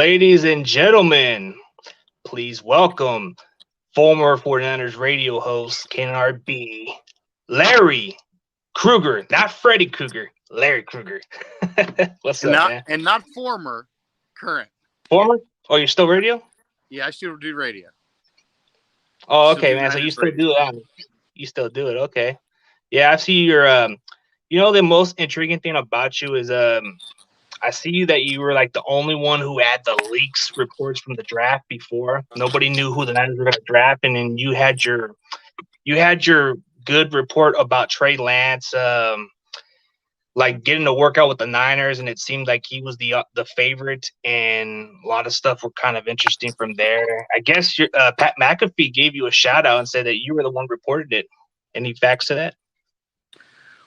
Ladies and gentlemen, please welcome former 49ers radio host, KNRB, Larry Kreuger. Not Freddy Kreuger, Larry Kreuger. What's up, man? And not former, current. Former? Oh, you're still radio? Yeah, I still do radio. Oh, okay, man. So you still do it. You still do it. Okay. Yeah, I see your the most intriguing thing about you is I see that you were like the only one who had the leaks reports from the draft before. Nobody knew who the Niners were going to draft, and then you had your good report about Trey Lance, like getting to work out with the Niners, and it seemed like he was the favorite, and a lot of stuff were kind of interesting from there. I guess your Pat McAfee gave you a shout out and said that you were the one who reported it. Any facts to that?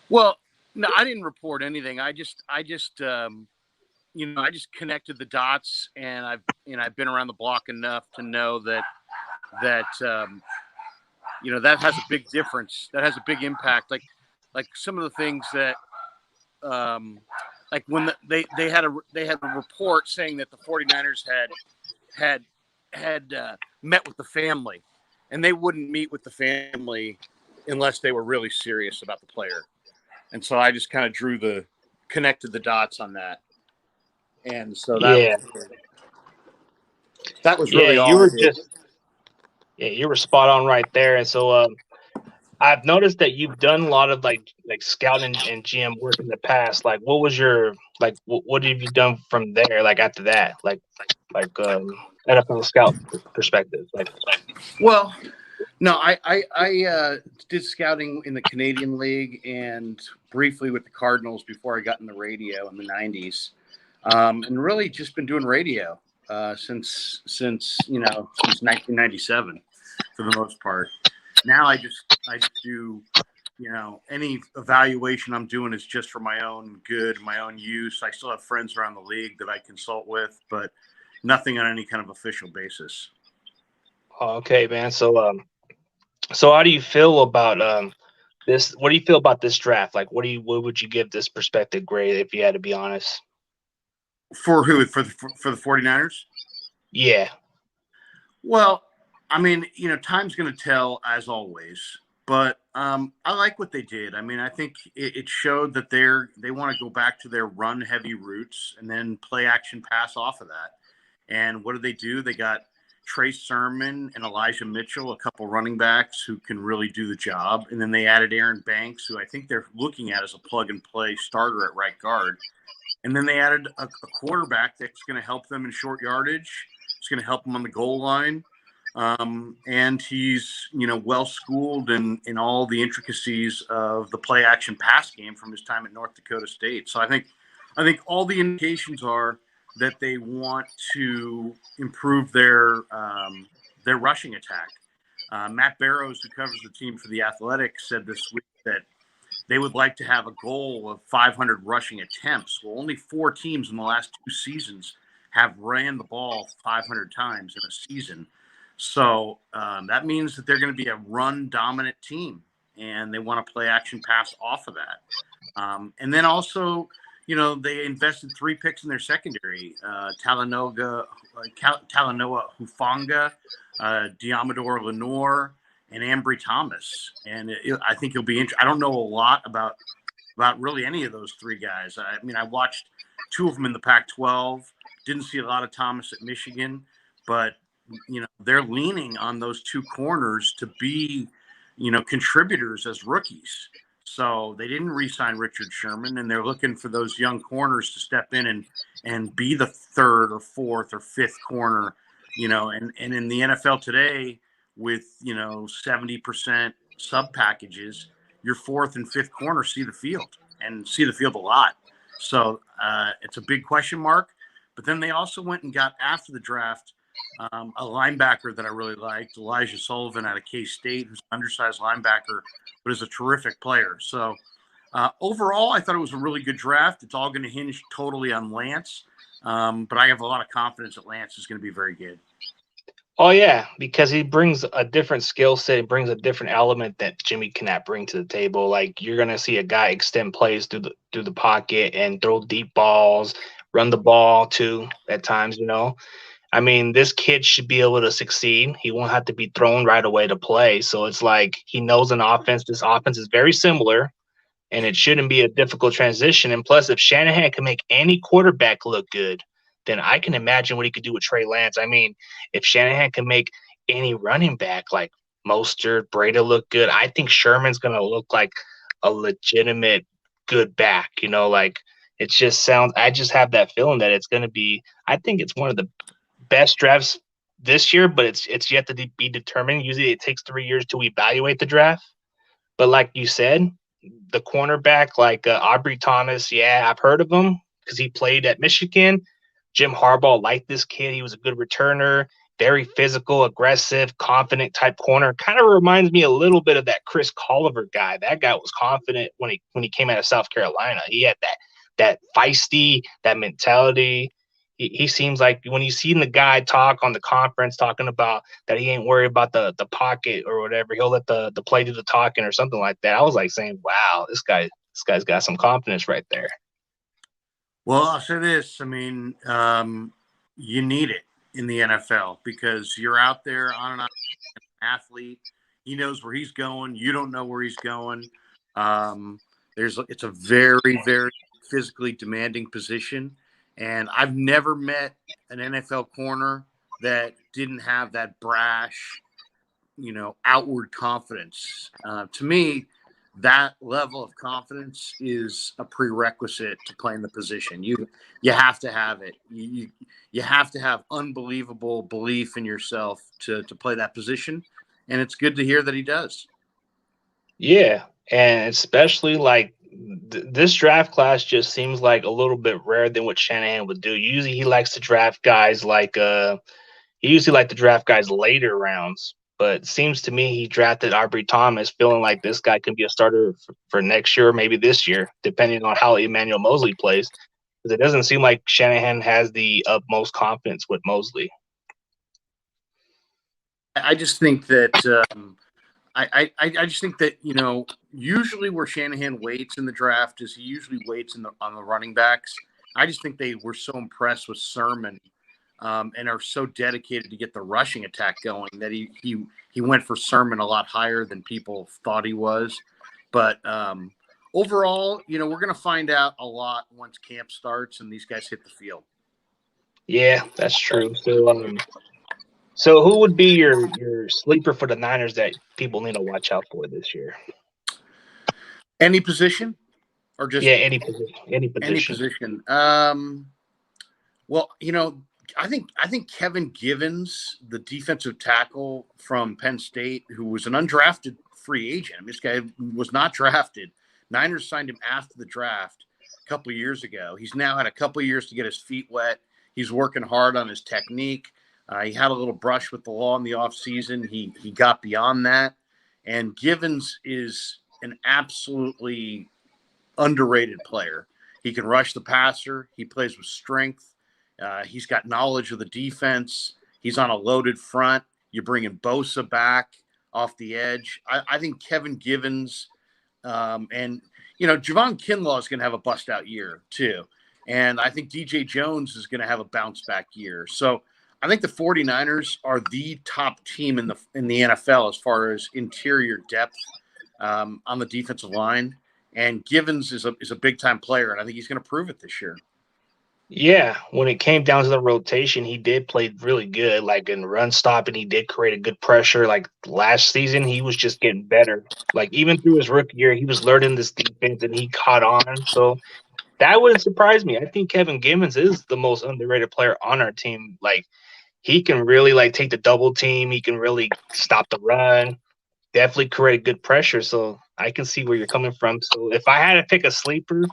Well, no, I didn't report anything. I just connected the dots, and I've been around the block enough to know that that has a big difference. That has a big impact. Like some of the things that, like when they had a report saying that the 49ers had met with the family, and they wouldn't meet with the family unless they were really serious about the player. And so I just kind of connected the dots on that. And so that was really all. You were spot on right there. And so I've noticed that you've done a lot of like scouting and GM work in the past. Like, what was your what have you done from there? Like after that, like NFL scout perspective. Well, no, I did scouting in the Canadian League and briefly with the Cardinals before I got in the radio in the 90s. And really just been doing radio since 1997 for the most part. Now I just do, any evaluation I'm doing is just for my own good, my own use. I still have friends around the league that I consult with, but nothing on any kind of official basis. Okay, man. So how do you feel about this? What do you feel about this draft? Like, what would you give this perspective grade if you had to be honest? For who? For the 49ers? Yeah. Well, I mean, time's going to tell as always, but I like what they did. I mean, I think it showed that they want to go back to their run heavy roots and then play action pass off of that. And what do? They got Trey Sermon and Elijah Mitchell, a couple running backs who can really do the job. And then they added Aaron Banks, who I think they're looking at as a plug and play starter at right guard. And then they added a quarterback that's going to help them in short yardage. It's going to help them on the goal line. And he's, well-schooled in all the intricacies of the play-action pass game from his time at North Dakota State. So I think all the indications are that they want to improve their rushing attack. Matt Barrows, who covers the team for The Athletic, said this week that they would like to have a goal of 500 rushing attempts. Well, only 4 teams in the last 2 seasons have ran the ball 500 times in a season. So that means that they're going to be a run-dominant team, and they want to play action pass off of that. And then also, they invested 3 picks in their secondary, Talanoa Hufanga, Diamador Lenore, and Ambry Thomas. And I think it'll be interesting. I don't know a lot about really any of those 3 guys. I mean, I watched 2 of them in the Pac-12. Didn't see a lot of Thomas at Michigan, but they're leaning on those 2 corners to be, contributors as rookies. So they didn't re-sign Richard Sherman, and they're looking for those young corners to step in and be the 3rd or 4th or 5th corner, and in the NFL today with, 70% sub packages, your 4th and 5th corner see the field a lot. So it's a big question mark. But then they also went and got, after the draft, a linebacker that I really liked, Elijah Sullivan out of K-State, who's an undersized linebacker, but is a terrific player. So overall, I thought it was a really good draft. It's all going to hinge totally on Lance. But I have a lot of confidence that Lance is going to be very good. Oh, yeah, because he brings a different skill set. He brings a different element that Jimmy cannot bring to the table. Like, you're going to see a guy extend plays through the pocket and throw deep balls, run the ball too at times, I mean, this kid should be able to succeed. He won't have to be thrown right away to play. So it's like he knows an offense. This offense is very similar, and it shouldn't be a difficult transition. And plus, if Shanahan can make any quarterback look good, then I can imagine what he could do with Trey Lance. I mean, if Shanahan can make any running back like Mostert, Breda look good, I think Sherman's going to look like a legitimate good back. Like it just sounds. I just have that feeling that it's going to be. I think it's one of the best drafts this year, but it's yet to be determined. Usually, it takes 3 years to evaluate the draft. But like you said, the cornerback like Aubrey Thomas, yeah, I've heard of him because he played at Michigan. Jim Harbaugh liked this kid. He was a good returner, very physical, aggressive, confident type corner. Kind of reminds me a little bit of that Chris Colliver guy. That guy was confident when he came out of South Carolina. He had that feisty, that mentality. He seems like when you seen the guy talk on the conference talking about that he ain't worried about the pocket or whatever, he'll let the play do the talking or something like that. I was like saying, wow, this guy's got some confidence right there. Well, I'll say this. I mean, you need it in the NFL because you're out there on an athlete. He knows where he's going. You don't know where he's going. It's a very, very physically demanding position. And I've never met an NFL corner that didn't have that brash, outward confidence. To me, that level of confidence is a prerequisite to playing the position. You have to have it. You have to have unbelievable belief in yourself to play that position. And it's good to hear that he does. Yeah. And especially like this draft class just seems like a little bit rare than what Shanahan would do. Usually he likes to draft guys like he usually liked to draft guys later rounds, but it seems to me he drafted Aubrey Thomas feeling like this guy can be a starter for next year or maybe this year, depending on how Emmanuel Mosley plays. Because it doesn't seem like Shanahan has the utmost confidence with Mosley. I just think that I just think that usually where Shanahan waits in the draft is he usually waits on the running backs. I just think they were so impressed with Sermon and are so dedicated to get the rushing attack going that he went for Sermon a lot higher than people thought he was. But overall, we're going to find out a lot once camp starts and these guys hit the field. Yeah, that's true. So who would be your sleeper for the Niners that people need to watch out for this year? Any position, or just any position? Any position. Well, I think Kevin Givens, the defensive tackle from Penn State, who was an undrafted free agent. I mean, this guy was not drafted. Niners signed him after the draft a couple of years ago. He's now had a couple of years to get his feet wet. He's working hard on his technique. He had a little brush with the law in the offseason. He got beyond that. And Givens is an absolutely underrated player. He can rush the passer. He plays with strength. He's got knowledge of the defense. He's on a loaded front. You're bringing Bosa back off the edge. I think Kevin Givens and Javon Kinlaw is going to have a bust-out year too. And I think DJ Jones is going to have a bounce-back year. So I think the 49ers are the top team in the NFL as far as interior depth on the defensive line. And Givens is a big-time player, and I think he's going to prove it this year. Yeah, when it came down to the rotation, he did play really good, like in run stop, and he did create a good pressure. Like last season, he was just getting better. Like even through his rookie year, he was learning this defense, and he caught on. So that wouldn't surprise me. I think Kevin Givens is the most underrated player on our team. Like he can really like take the double team. He can really stop the run. Definitely create good pressure. So I can see where you're coming from. So if I had to pick a sleeper,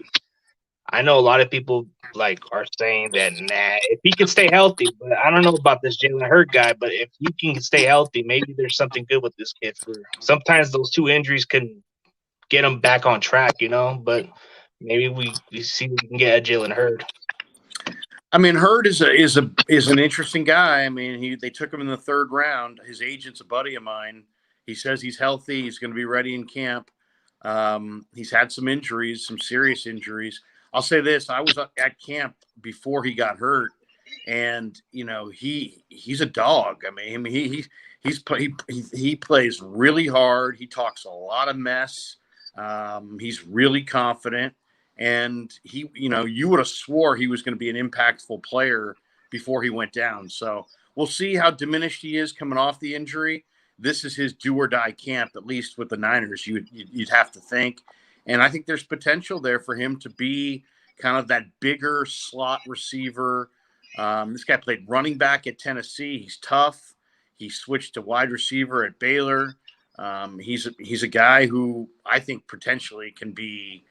I know a lot of people like are saying that if he can stay healthy, but I don't know about this Jalen Hurts guy. But if he can stay healthy, maybe there's something good with this kid. Sometimes those two injuries can get him back on track, But maybe we see we can get a Jalen Hurts. I mean, Hurd is an interesting guy. I mean, they took him in the 3rd round. His agent's a buddy of mine. He says he's healthy. He's going to be ready in camp. He's had some injuries, some serious injuries. I'll say this: I was at camp before he got hurt, and he's a dog. I mean, he plays really hard. He talks a lot of mess. He's really confident, and you would have swore he was going to be an impactful player before he went down. So we'll see how diminished he is coming off the injury. This is his do or die camp, at least with the Niners. You'd have to think, and I think there's potential there for him to be kind of that bigger slot receiver. This guy played running back at Tennessee. He's tough. He switched to wide receiver at Baylor. He's a guy who I think potentially can be,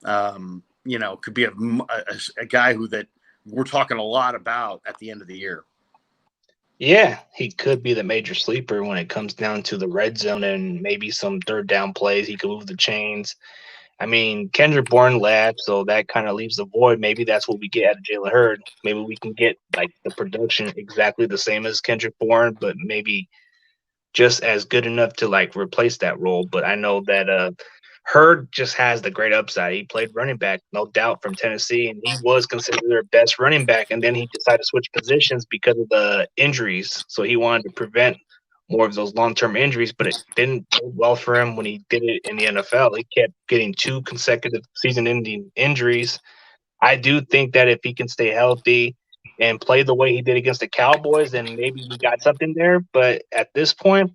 could be a guy that we're talking a lot about at the end of the year. Yeah, he could be the major sleeper when it comes down to the red zone and maybe some third down plays. He could move the chains. I mean, Kendrick Bourne left, so that kind of leaves the void. Maybe that's what we get out of Jalen Hurd. Maybe we can get like the production exactly the same as Kendrick Bourne, but maybe just as good enough to like replace that role. But I know that Hurd just has the great upside. He played running back, no doubt, from Tennessee, and he was considered their best running back. And then he decided to switch positions because of the injuries. So he wanted to prevent more of those long-term injuries, but it didn't go well for him when he did it in the NFL. He kept getting 2 consecutive season-ending injuries. I do think that if he can stay healthy and play the way he did against the Cowboys, then maybe we got something there. But at this point,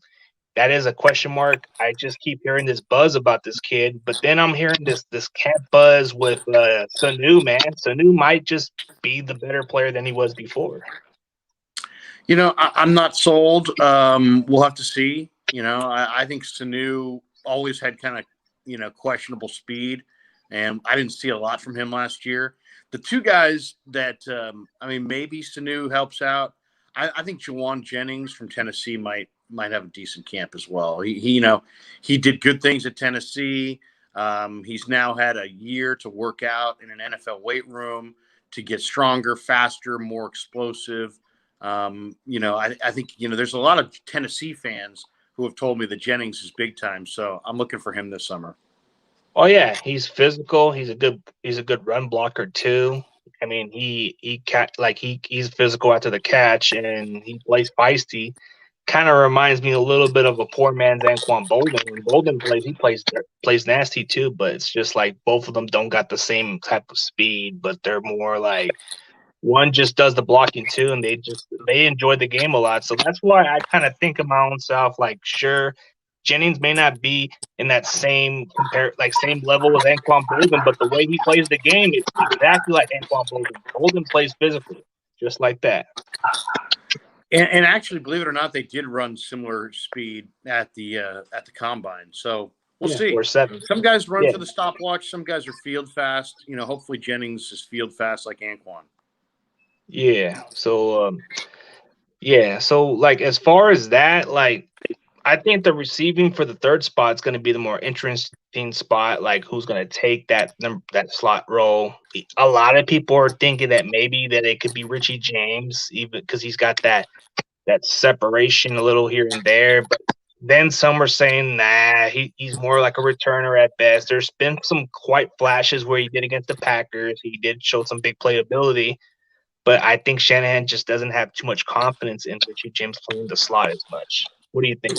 that is a question mark. I just keep hearing this buzz about this kid, but then I'm hearing this cat buzz with Sanu, man. Sanu might just be the better player than he was before. I'm not sold. We'll have to see. I think Sanu always had kind of, questionable speed, and I didn't see a lot from him last year. The two guys that, maybe Sanu helps out. I think Jawan Jennings from Tennessee might have a decent camp as well. He did good things at Tennessee. He's now had a year to work out in an NFL weight room to get stronger, faster, more explosive. I think, there's a lot of Tennessee fans who have told me that Jennings is big time. So I'm looking for him this summer. Oh yeah, he's physical. He's a good run blocker too. I mean, he's physical after the catch, and he plays feisty. Kind of reminds me a little bit of a poor man's Anquan Bolden. When Bolden plays, he plays nasty too, but it's just like both of them don't got the same type of speed, but they're more like one just does the blocking too, and they enjoy the game a lot. So that's why I kind of think of my own self like, sure, Jennings may not be in that same level as Anquan Bolden, but the way he plays the game is exactly like Anquan Bolden. Bolden plays physically, just like that. And actually, believe it or not, they did run similar speed at the combine. So we'll see. 4.7. Some guys run for the stopwatch. Some guys are field fast. Hopefully Jennings is field fast like Anquan. Yeah. So, So, like, as far as that, like, I think the receiving for the third spot is going to be the more interesting spot. Like, who's going to take that slot role? A lot of people are thinking that maybe that it could be Richie James, even because he's got that separation a little here and there. But then some are saying, nah, he's more like a returner at best. There's been some quite flashes where he did against the Packers. He did show some big playability. But I think Shanahan just doesn't have too much confidence in Richie James playing the slot as much. What do you think?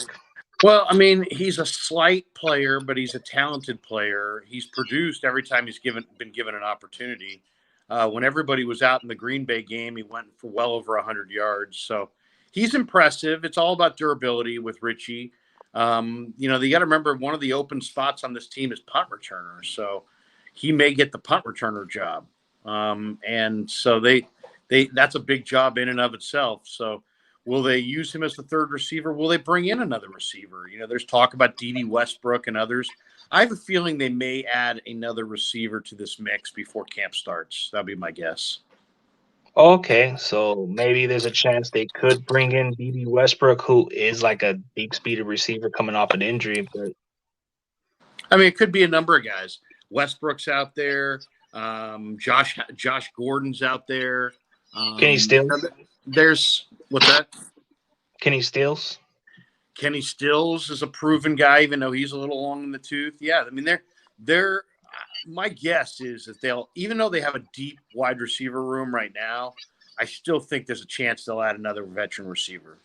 Well, I mean, he's a slight player, but he's a talented player. He's produced every time he's been given an opportunity. When everybody was out in the Green Bay game, he went for well over 100 yards. So he's impressive. It's all about durability with Richie. You got to remember one of the open spots on this team is punt returner. So he may get the punt returner job. And so that's a big job in and of itself. So will they use him as the third receiver? Will they bring in another receiver? There's talk about D.D. Westbrook and others. I have a feeling they may add another receiver to this mix before camp starts. That'd be my guess. Okay, so maybe there's a chance they could bring in D.D. Westbrook, who is like a deep-speeded receiver coming off an injury. But I mean, it could be a number of guys. Westbrook's out there. Josh Gordon's out there. Kenny Stills? There's what's that? Kenny Stills? Kenny Stills is a proven guy, even though he's a little long in the tooth. Yeah, I mean they're my guess is that even though they have a deep wide receiver room right now, I still think there's a chance they'll add another veteran receiver.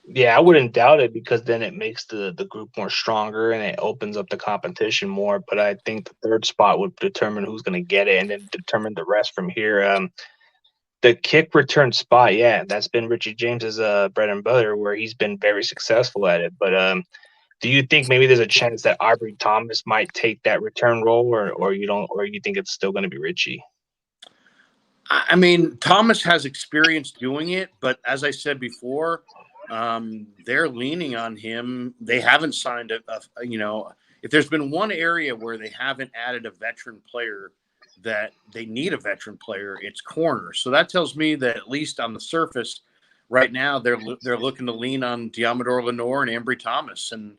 Yeah, I wouldn't doubt it because then it makes the group more stronger and it opens up the competition more. But I think the third spot would determine who's going to get it and then determine the rest from here. The kick return spot, yeah, that's been Richie James's bread and butter, where he's been very successful at it. But do you think maybe there's a chance that Aubrey Thomas might take that return role, or you don't, or you think it's still going to be Richie? I mean, Thomas has experience doing it, but as I said before, they're leaning on him. They haven't signed if there's been one area where they haven't added a veteran player that they need a veteran player, it's corner. So that tells me that at least on the surface, right now they're looking to lean on Diamador Lenore and Ambry Thomas and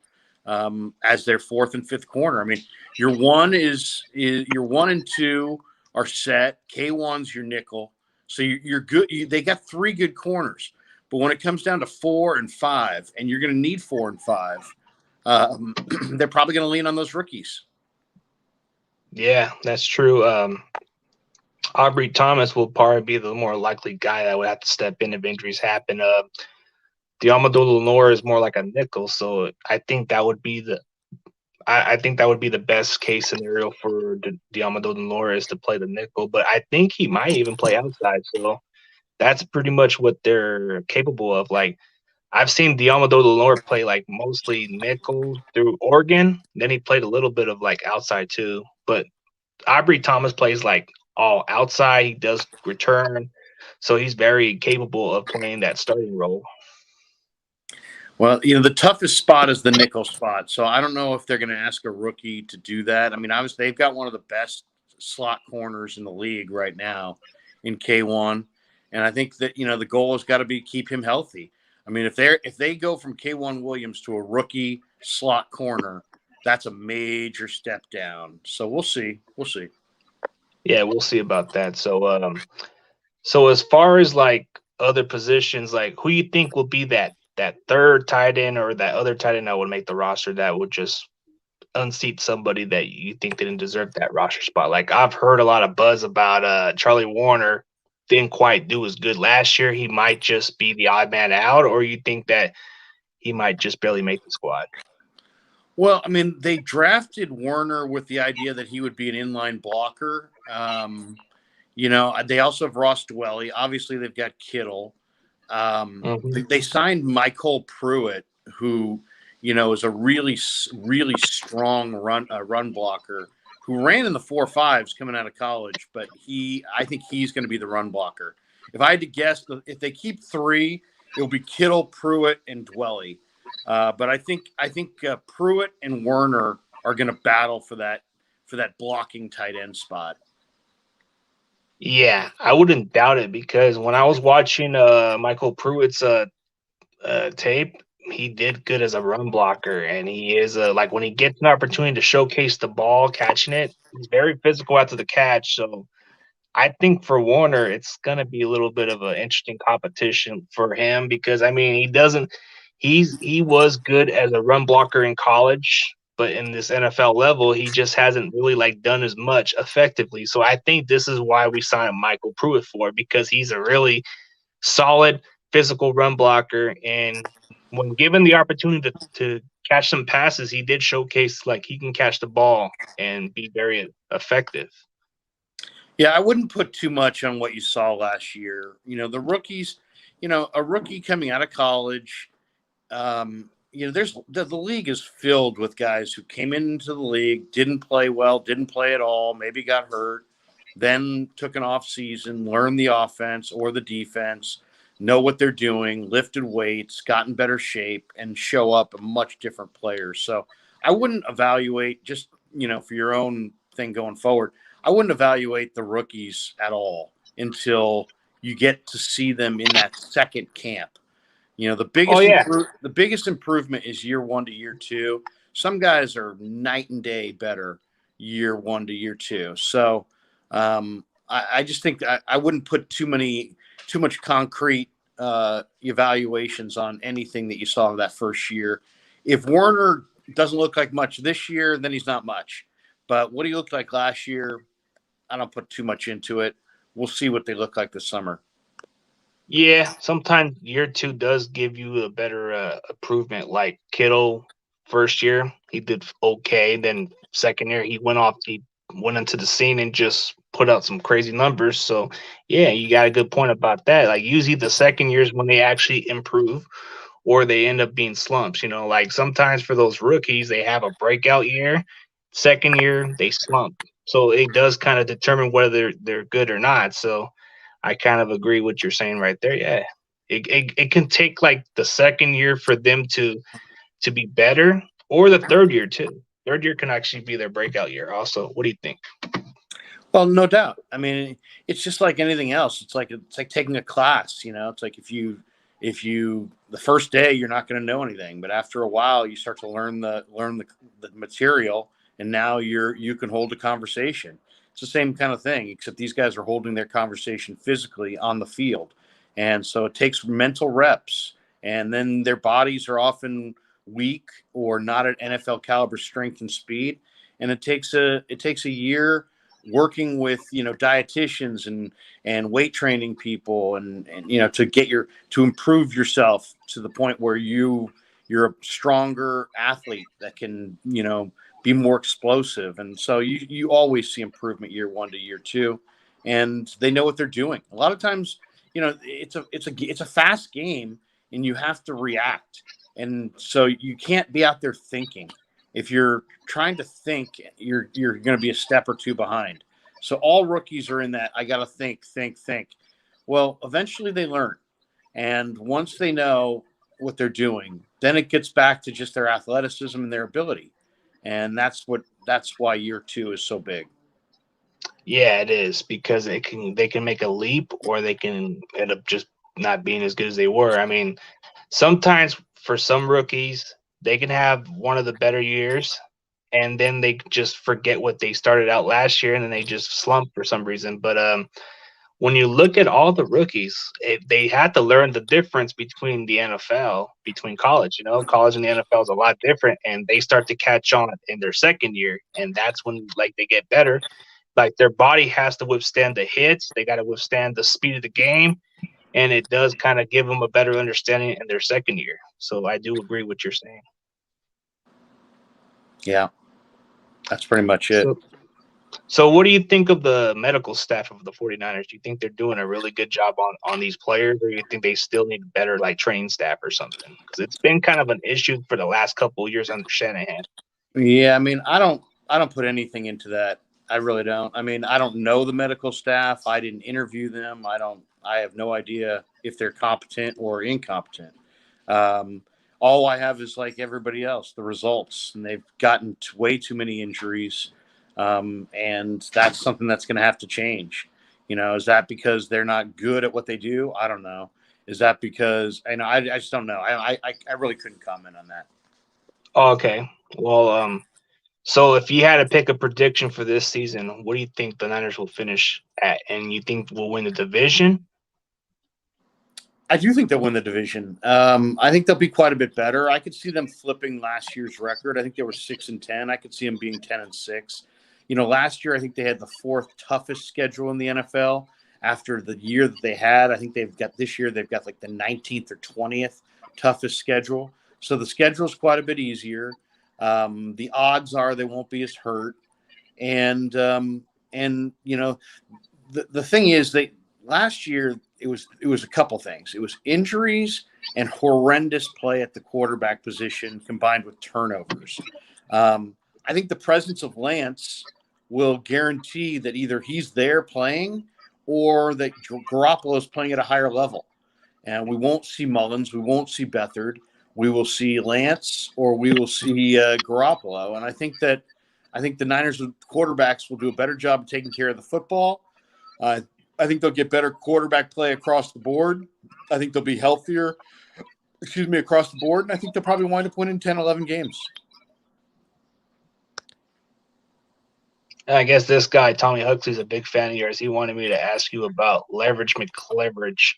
as their fourth and fifth corner. I mean, your one and two are set. K1's your nickel. So you're good. They got three good corners. But when it comes down to 4 and 5, and you're going to need 4 and 5, they're probably going to lean on those rookies. Yeah, that's true. Aubrey Thomas will probably be the more likely guy that would have to step in if injuries happen. Diamador Lenore is more like a nickel, so I think that would be the best case scenario for Diamador Lenore is to play the nickel. But I think he might even play outside, so that's pretty much what they're capable of. Like, I've seen Diamador Lenore play like mostly nickel through Oregon. Then he played a little bit of like outside too. But Aubrey Thomas plays like all outside. He does return. So he's very capable of playing that starting role. Well, the toughest spot is the nickel spot. So I don't know if they're going to ask a rookie to do that. I mean, obviously they've got one of the best slot corners in the league right now in K1. And I think that, the goal has got to be keep him healthy. I mean, if they go from K1 Williams to a rookie slot corner, that's a major step down. So we'll see. Yeah, we'll see about that. So as far as like other positions, like who you think will be that third tight end or that other tight end that would make the roster that would just unseat somebody that you think didn't deserve that roster spot? Like, I've heard a lot of buzz about Charlie Warner didn't quite do as good last year. He might just be the odd man out, or you think that he might just barely make the squad? Well, I mean, they drafted Warner with the idea that he would be an inline blocker. They also have Ross Dwelly. Obviously, they've got Kittle. They signed Michael Pruitt, who, is a really, really strong run blocker who ran in the 4.5s coming out of college. But I think he's going to be the run blocker. If I had to guess, if they keep 3, it'll be Kittle, Pruitt, and Dwelly. But I think Pruitt and Werner are going to battle for that blocking tight end spot. Yeah, I wouldn't doubt it because when I was watching Michael Pruitt's tape, he did good as a run blocker, and he is like when he gets an opportunity to showcase the ball, catching it, he's very physical after the catch. So I think for Warner, it's gonna be a little bit of an interesting competition for him because I mean he was good as a run blocker in college, but in this NFL level, he just hasn't really like done as much effectively. So I think this is why we signed Michael Pruitt for, because he's a really solid physical run blocker, and when given the opportunity to catch some passes, he did showcase like he can catch the ball and be very effective. Yeah, I wouldn't put too much on what you saw last year. The rookies, a rookie coming out of college, there's the league is filled with guys who came into the league, didn't play well, didn't play at all, maybe got hurt, then took an off season, learned the offense or the defense, know what they're doing, lifted weights, got in better shape, and show up a much different player. So I wouldn't evaluate just, for your own thing going forward. I wouldn't evaluate the rookies at all until you get to see them in that second camp. The biggest improvement is year 1 to year 2. Some guys are night and day better year 1 to year 2. So I just think I wouldn't put too much concrete evaluations on anything that you saw that first year. If Warner doesn't look like much this year, then he's not much. But what he looked like last year, I don't put too much into it. We'll see what they look like this summer. Yeah, sometimes year two does give you a better improvement. Like Kittle, first year he did okay. Then second year he went into the scene and just put out some crazy numbers. So yeah, you got a good point about that. Like usually the second years when they actually improve, or they end up being slumps. Like sometimes for those rookies they have a breakout year, second year they slump. So it does kind of determine whether they're good or not. So I kind of agree with you're saying right there. Yeah, it can take like the second year for them to be better, or the third year too. Third year can actually be their breakout year. Also, what do you think? Well, no doubt. I mean, it's just like anything else. It's like taking a class. It's like if you the first day you're not going to know anything, but after a while you start to learn the material, and now you can hold a conversation. It's the same kind of thing, except these guys are holding their conversation physically on the field, and so it takes mental reps, and then their bodies are often weak or not at NFL caliber strength and speed, and it takes a year working with dietitians and weight training people and to improve yourself to the point where you're a stronger athlete that can be more explosive. And so you always see improvement year one to year two, and they know what they're doing. A lot of times it's a fast game, and you have to react, and so you can't be out there thinking. If you're trying to think, you're going to be a step or two behind. So all rookies are in that. I got to think. Well, eventually they learn, and once they know what they're doing, then it gets back to just their athleticism and their ability, and that's why year two is so big. Yeah, it is because they can make a leap, or they can end up just not being as good as they were. I mean, sometimes for some rookies, they can have one of the better years, and then they just forget what they started out last year, and then they just slump for some reason. But when you look at all the rookies, they had to learn the difference between the NFL, between college. College and the NFL is a lot different, and they start to catch on in their second year, and that's when like they get better. Like their body has to withstand the hits, they got to withstand the speed of the game, and it does kind of give them a better understanding in their second year. So I do agree with what you're saying. Yeah, that's pretty much it. So what do you think of the medical staff of the 49ers? Do you think they're doing a really good job on these players, or do you think they still need better like train staff or something? Because it's been kind of an issue for the last couple of years under Shanahan. Yeah, I mean, I don't put anything into that. I really don't. I mean, I don't know the medical staff. I didn't interview them. I have no idea if they're competent or incompetent. Um, all I have is like everybody else, the results, and they've gotten way too many injuries, and that's something that's going to have to change. Is that because they're not good at what they do? I don't know. Is that because I just don't know. I really couldn't comment on that. Okay. Well, so if you had to pick a prediction for this season, what do you think the Niners will finish at? And you think we'll win the division? I do think they'll win the division. I think they'll be quite a bit better. I could see them flipping last year's record. I think they were 6-10. I could see them being 10-6. Last year I think they had the fourth toughest schedule in the NFL after the year that they had. I think this year they've got like the 19th or 20th toughest schedule. So the schedule is quite a bit easier. The odds are they won't be as hurt, and the thing is they last year it was a couple things. It was injuries and horrendous play at the quarterback position combined with turnovers. I think the presence of Lance will guarantee that either he's there playing or that Garoppolo is playing at a higher level. And we won't see Mullins. We won't see Beathard. We will see Lance or we will see Garoppolo. And I think the Niners quarterbacks will do a better job of taking care of the football. I think they'll get better quarterback play across the board. I think they'll be healthier, across the board. And I think they'll probably wind up winning 10, 11 games. I guess this guy, Tommy Huxley's a big fan of yours. He wanted me to ask you about leverage McCleverage.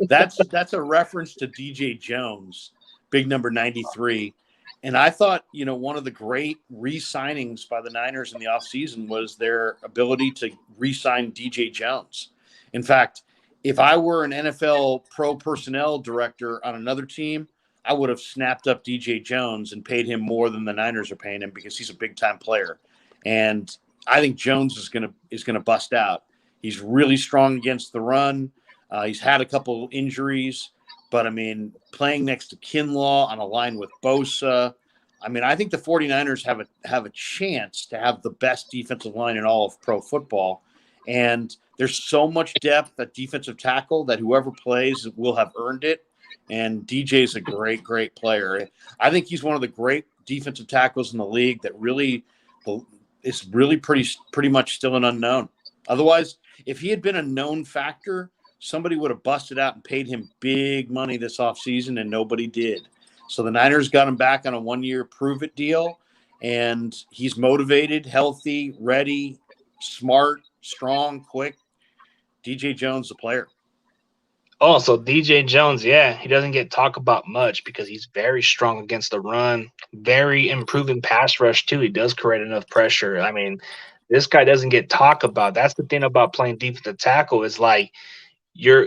That's a reference to DJ Jones, big number 93. And I thought, one of the great re-signings by the Niners in the offseason was their ability to re-sign DJ Jones. In fact, if I were an NFL pro personnel director on another team, I would have snapped up DJ Jones and paid him more than the Niners are paying him because he's a big-time player. And I think Jones is gonna bust out. He's really strong against the run. He's had a couple injuries. But, I mean, playing next to Kinlaw on a line with Bosa, I mean, I think the 49ers have a chance to have the best defensive line in all of pro football. And there's so much depth at defensive tackle that whoever plays will have earned it. And DJ's a great, great player. I think he's one of the great defensive tackles in the league that really is really pretty much still an unknown. Otherwise, if he had been a known factor, somebody would have busted out and paid him big money this offseason, and nobody did. So the Niners got him back on a 1-year prove-it deal, and he's motivated, healthy, ready, smart, strong, quick. DJ Jones, the player. Oh, so DJ Jones, yeah, he doesn't get talked about much because he's very strong against the run, very improving pass rush too. He does create enough pressure. I mean, this guy doesn't get talked about. That's the thing about playing defensive tackle is like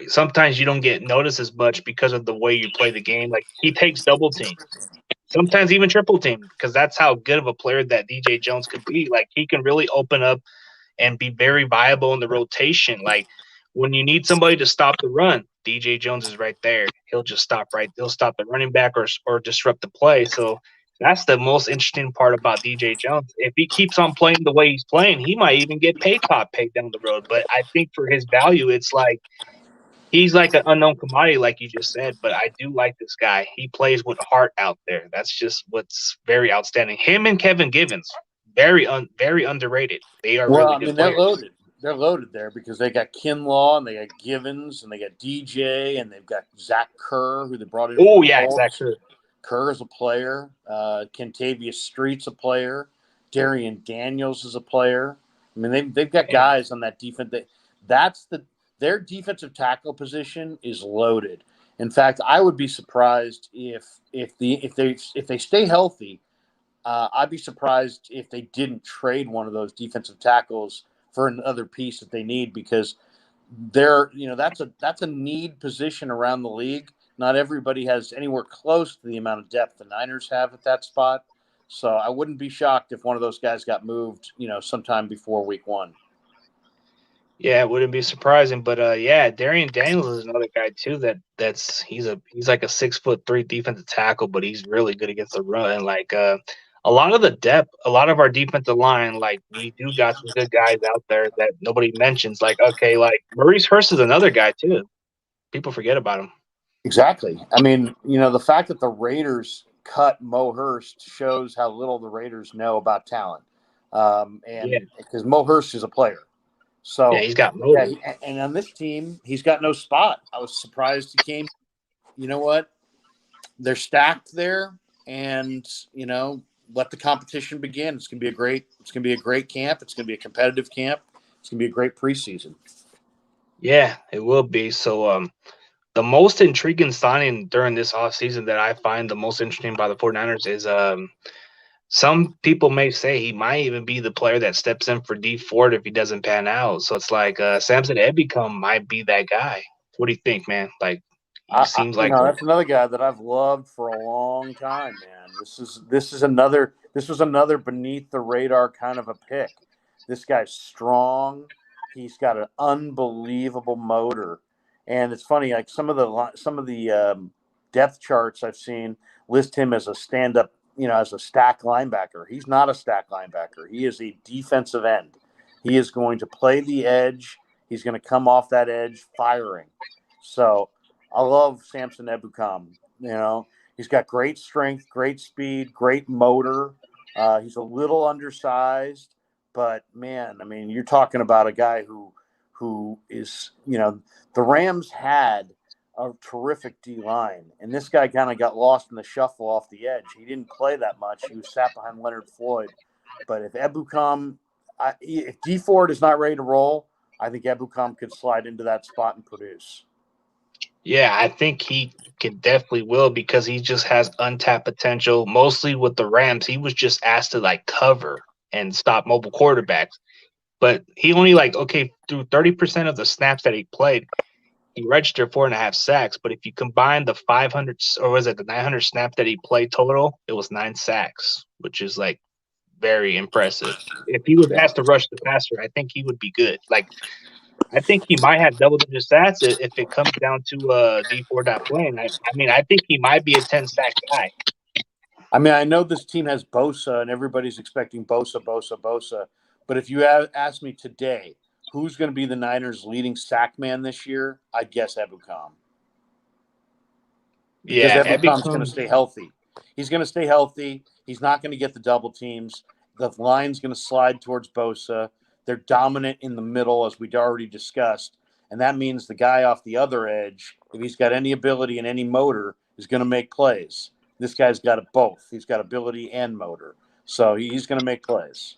sometimes you don't get noticed as much because of the way you play the game. Like he takes double team, sometimes even triple team, because that's how good of a player that DJ Jones could be. Like he can really open up and be very viable in the rotation. Like when you need somebody to stop the run, DJ Jones is right there. He'll just stop right. He'll stop the running back or disrupt the play. So that's the most interesting part about DJ Jones. If he keeps on playing the way he's playing, he might even get top paid down the road. But I think for his value, it's like he's like an unknown commodity, like you just said. But I do like this guy. He plays with heart out there. That's just what's very outstanding. Him and Kevin Givens, very underrated. They are really good players. They're loaded. They're loaded there because they got Kinlaw and they got Givens and they got DJ and they've got Zach Kerr, who they brought in. Oh, yeah, Zach Kerr. Kerr is a player. Kentavious Street's a player. Darian Daniels is a player. I mean, they've got guys on that defense. Their defensive tackle position is loaded. In fact, I would be surprised if they stay healthy. I'd be surprised if they didn't trade one of those defensive tackles for another piece that they need, because that's a need position around the league. Not everybody has anywhere close to the amount of depth the Niners have at that spot. So I wouldn't be shocked if one of those guys got moved, sometime before week 1. Yeah, it wouldn't be surprising, but Darian Daniels is another guy too. He's like a 6'3" defensive tackle, but he's really good against the run. Like a lot of the depth, a lot of our defensive line, like we do got some good guys out there that nobody mentions. Like Maurice Hurst is another guy too. People forget about him. Exactly. I mean, the fact that the Raiders cut Mo Hurst shows how little the Raiders know about talent. Because Mo Hurst is a player. So yeah, he's got motive. And on this team, he's got no spot. I was surprised he came. You know what? They're stacked there, and let the competition begin. It's gonna be a great camp. It's gonna be a competitive camp. It's gonna be a great preseason. Yeah, it will be. So the most intriguing signing during this offseason that I find the most interesting by the 49ers is some people may say he might even be the player that steps in for D Ford if he doesn't pan out. So it's like Samson Ebicom might be that guy. What do you think, man? Like, he seems like that's another guy that I've loved for a long time, man. This was another beneath the radar kind of a pick. This guy's strong. He's got an unbelievable motor, and it's funny. Like some of the depth charts I've seen list him as a stand-up, as a stack linebacker. He's not a stack linebacker. He is a defensive end. He is going to play the edge. He's going to come off that edge firing. So I love Samson Ebukam. He's got great strength, great speed, great motor. He's a little undersized, but man, I mean, you're talking about a guy who is, the Rams had a terrific D line, and this guy kind of got lost in the shuffle off the edge. He didn't play that much. He was sat behind Leonard Floyd. But if if D Ford is not ready to roll, I think Ebukam could slide into that spot and produce. Yeah, I think he can definitely will because he just has untapped potential. Mostly with the Rams, he was just asked to like cover and stop mobile quarterbacks. But he only like okay through 30% of the snaps that he played, he registered 4.5 sacks. But if you combine the 500 or was it the 900 snaps that he played total, it was 9 sacks, which is like very impressive. If he was Yeah. asked to rush the passer, I think he would be good. Like I think he might have double-digit stats if it comes down to D4 not playing. I mean, I think he might be a 10 sack guy. I mean, I know this team has Bosa, and everybody's expecting Bosa, Bosa, Bosa. But if you ask me today, who's going to be the Niners' leading sack man this year? I'd guess Ebukam, because Yeah, Ebukam's going to Ebicom. stay healthy. He's going to stay healthy. He's not going to get the double teams. The line's going to slide towards Bosa. They're dominant in the middle, as we'd already discussed. And that means the guy off the other edge, if he's got any ability and any motor, is going to make plays. This guy's got it both. He's got ability and motor. So he's going to make plays.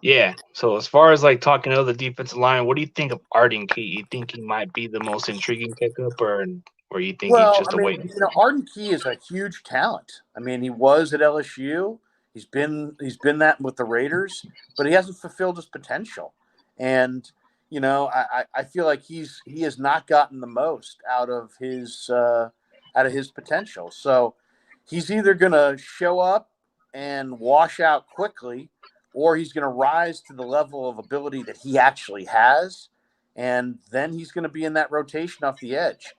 Yeah. So as far as like talking to the defensive line, what do you think of Arden Key? You think he might be the most intriguing pickup, or you think he's Well, just I a mean, wait and see? Arden Key is a huge talent. I mean, he was at LSU. He's been that with the Raiders, but he hasn't fulfilled his potential. And I feel like he has not gotten the most out of his potential. So he's either going to show up and wash out quickly, or he's going to rise to the level of ability that he actually has, and then he's going to be in that rotation off the edge.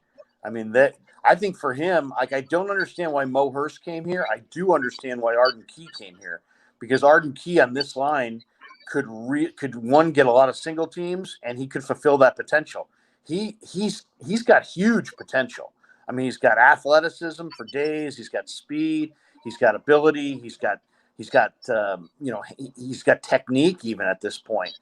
I mean, that I think for him, like, I don't understand why Mo Hurst came here. I do understand why Arden Key came here, because Arden Key on this line could one get a lot of single teams, and he could fulfill that potential. He's got huge potential. I mean, he's got athleticism for days. He's got speed. He's got ability. He's got technique even at this point,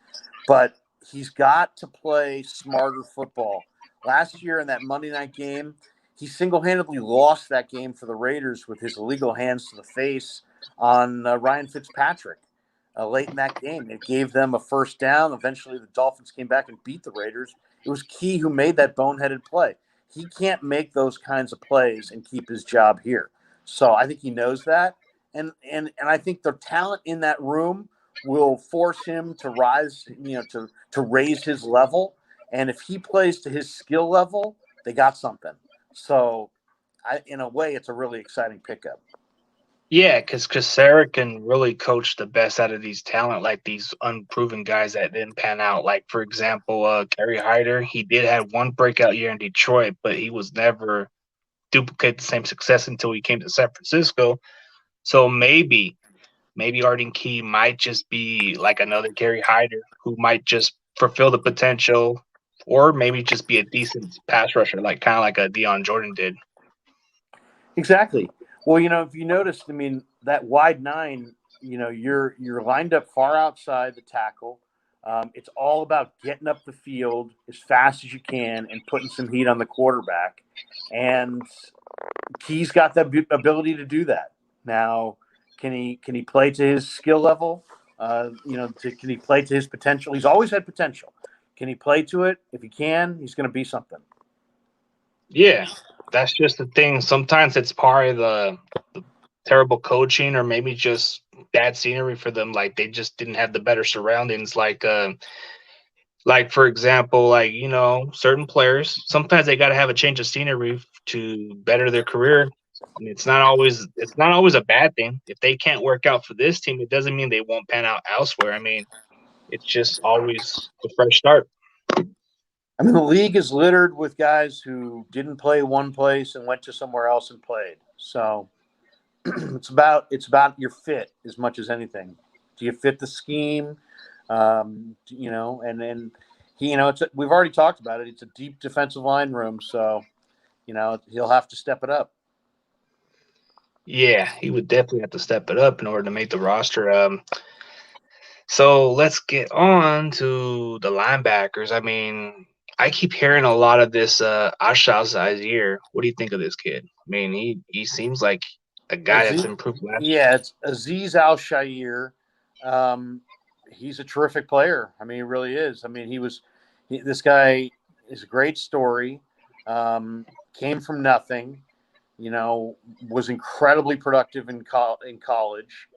but he's got to play smarter football. Last year in that Monday night game, he single-handedly lost that game for the Raiders with his illegal hands to the face on Ryan Fitzpatrick late in that game. It gave them a first down. Eventually, the Dolphins came back and beat the Raiders. It was Key who made that boneheaded play. He can't make those kinds of plays and keep his job here. So I think he knows that, and I think the talent in that room will force him to rise, to raise his level. And if he plays to his skill level, they got something. So, in a way, it's a really exciting pickup. Yeah, because Sarah can really coach the best out of these talent, like these unproven guys that didn't pan out. Like for example, Kerry Hyder, he did have one breakout year in Detroit, but he was never duplicate the same success until he came to San Francisco. So maybe Arden Key might just be like another Kerry Hyder who might just fulfill the potential, or maybe just be a decent pass rusher, like kind of like a Deion Jordan did. Exactly. Well, if you noticed, I mean, that wide nine, you're lined up far outside the tackle. It's all about getting up the field as fast as you can and putting some heat on the quarterback. And Key's got the ability to do that. Now, can he play to his skill level? Can he play to his potential? He's always had potential. Can he play to it? If he can, he's going to be something. Yeah, that's just the thing. Sometimes it's part of the terrible coaching, or maybe just bad scenery for them. Like they just didn't have the better surroundings. Like for example, like certain players sometimes they got to have a change of scenery to better their career. And it's not always a bad thing. If they can't work out for this team, it doesn't mean they won't pan out elsewhere. I mean, it's just always a fresh start. I mean, the league is littered with guys who didn't play one place and went to somewhere else and played. So it's about your fit as much as anything. Do you fit the scheme? And then we've already talked about it. It's a deep defensive line room, so he'll have to step it up. Yeah, he would definitely have to step it up in order to make the roster. So let's get on to the linebackers. I mean, I keep hearing a lot of this Ashal Zaire. What do you think of this kid? I mean, he seems like a guy that's Aziz, improved last year. yeah, it's Aziz Al-Shair. Um, he's a terrific player. I mean, he really is. I mean, this guy is a great story. Came from nothing. Was incredibly productive in college.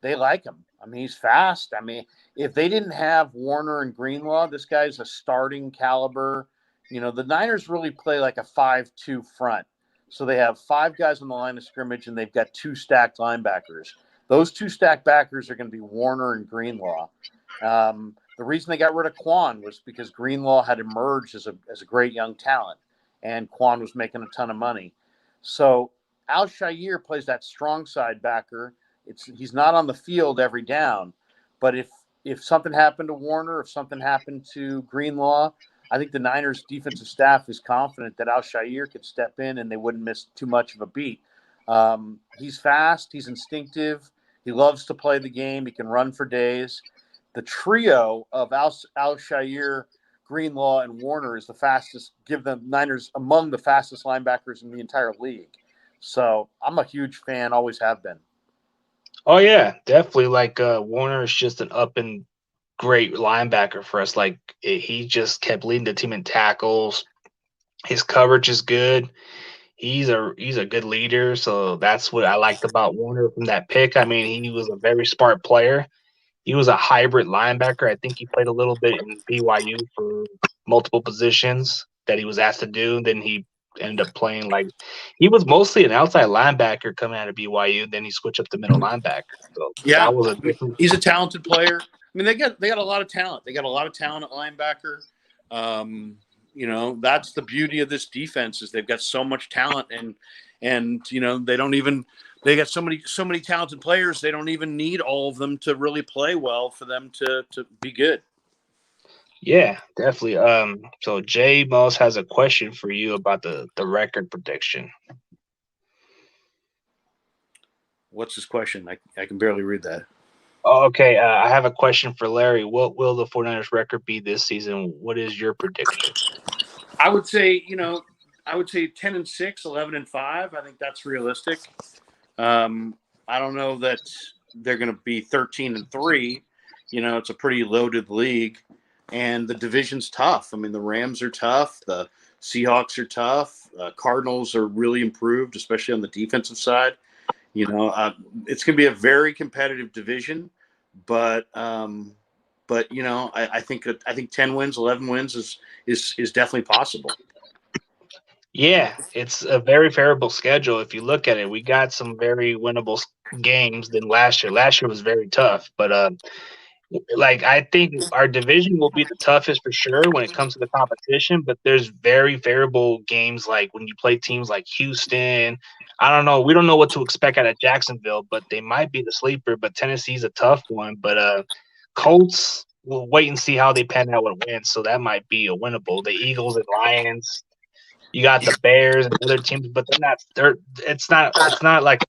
They like him. I mean, he's fast. I mean, if they didn't have Warner and Greenlaw, this guy's a starting caliber. The Niners really play like a 5-2 front. So they have 5 guys on the line of scrimmage, and they've got 2 stacked linebackers. Those 2 stacked backers are going to be Warner and Greenlaw. The reason they got rid of Quan was because Greenlaw had emerged as a great young talent, and Quan was making a ton of money. So Al-Shaair plays that strong side backer. He's not on the field every down, but if something happened to Warner, if something happened to Greenlaw, I think the Niners defensive staff is confident that Al-Shaair could step in and they wouldn't miss too much of a beat. He's fast. He's instinctive. He loves to play the game. He can run for days. The trio of Al-Shaair, Greenlaw, and Warner is the fastest. Give the Niners among the fastest linebackers in the entire league. So I'm a huge fan. Always have been. Oh yeah, definitely. Like Warner is just an up and great linebacker for us. Like he just kept leading the team in tackles. His coverage is good. He's a good leader. So that's what I liked about Warner from that pick. I mean, he was a very smart player. He was a hybrid linebacker. I think he played a little bit in BYU for multiple positions that he was asked to do. Then he ended up playing like he was mostly an outside linebacker coming out of BYU. Then he switched up to middle linebacker. So yeah, that was a different. He's a talented player. I mean, they got a lot of talent. They got a lot of talent at linebacker. That's the beauty of this defense is they've got so much talent, and they got so many talented players. They don't even need all of them to really play well for them to be good. Yeah, definitely. So Jay Moss has a question for you about the record prediction. What's his question? I can barely read that. Okay, I have a question for Larry. What will the 49ers record be this season? What is your prediction? I would say 10-6, 11-5. I think that's realistic. I don't know that they're going to be 13-3. It's a pretty loaded league, and the division's tough. I mean, the Rams are tough. The Seahawks are tough. Cardinals are really improved, especially on the defensive side. It's going to be a very competitive division, but I think 10 wins, 11 wins is definitely possible. Yeah, it's a very favorable schedule. If you look at it, we got some very winnable games than last year. Last year was very tough, but I think our division will be the toughest for sure when it comes to the competition. But there's very favorable games like when you play teams like Houston. I don't know. We don't know what to expect out of Jacksonville, but they might be the sleeper. But Tennessee's a tough one. But Colts, we'll wait and see how they pan out with wins. So that might be a winnable. The Eagles and Lions. You got the Bears and other teams, but it's not like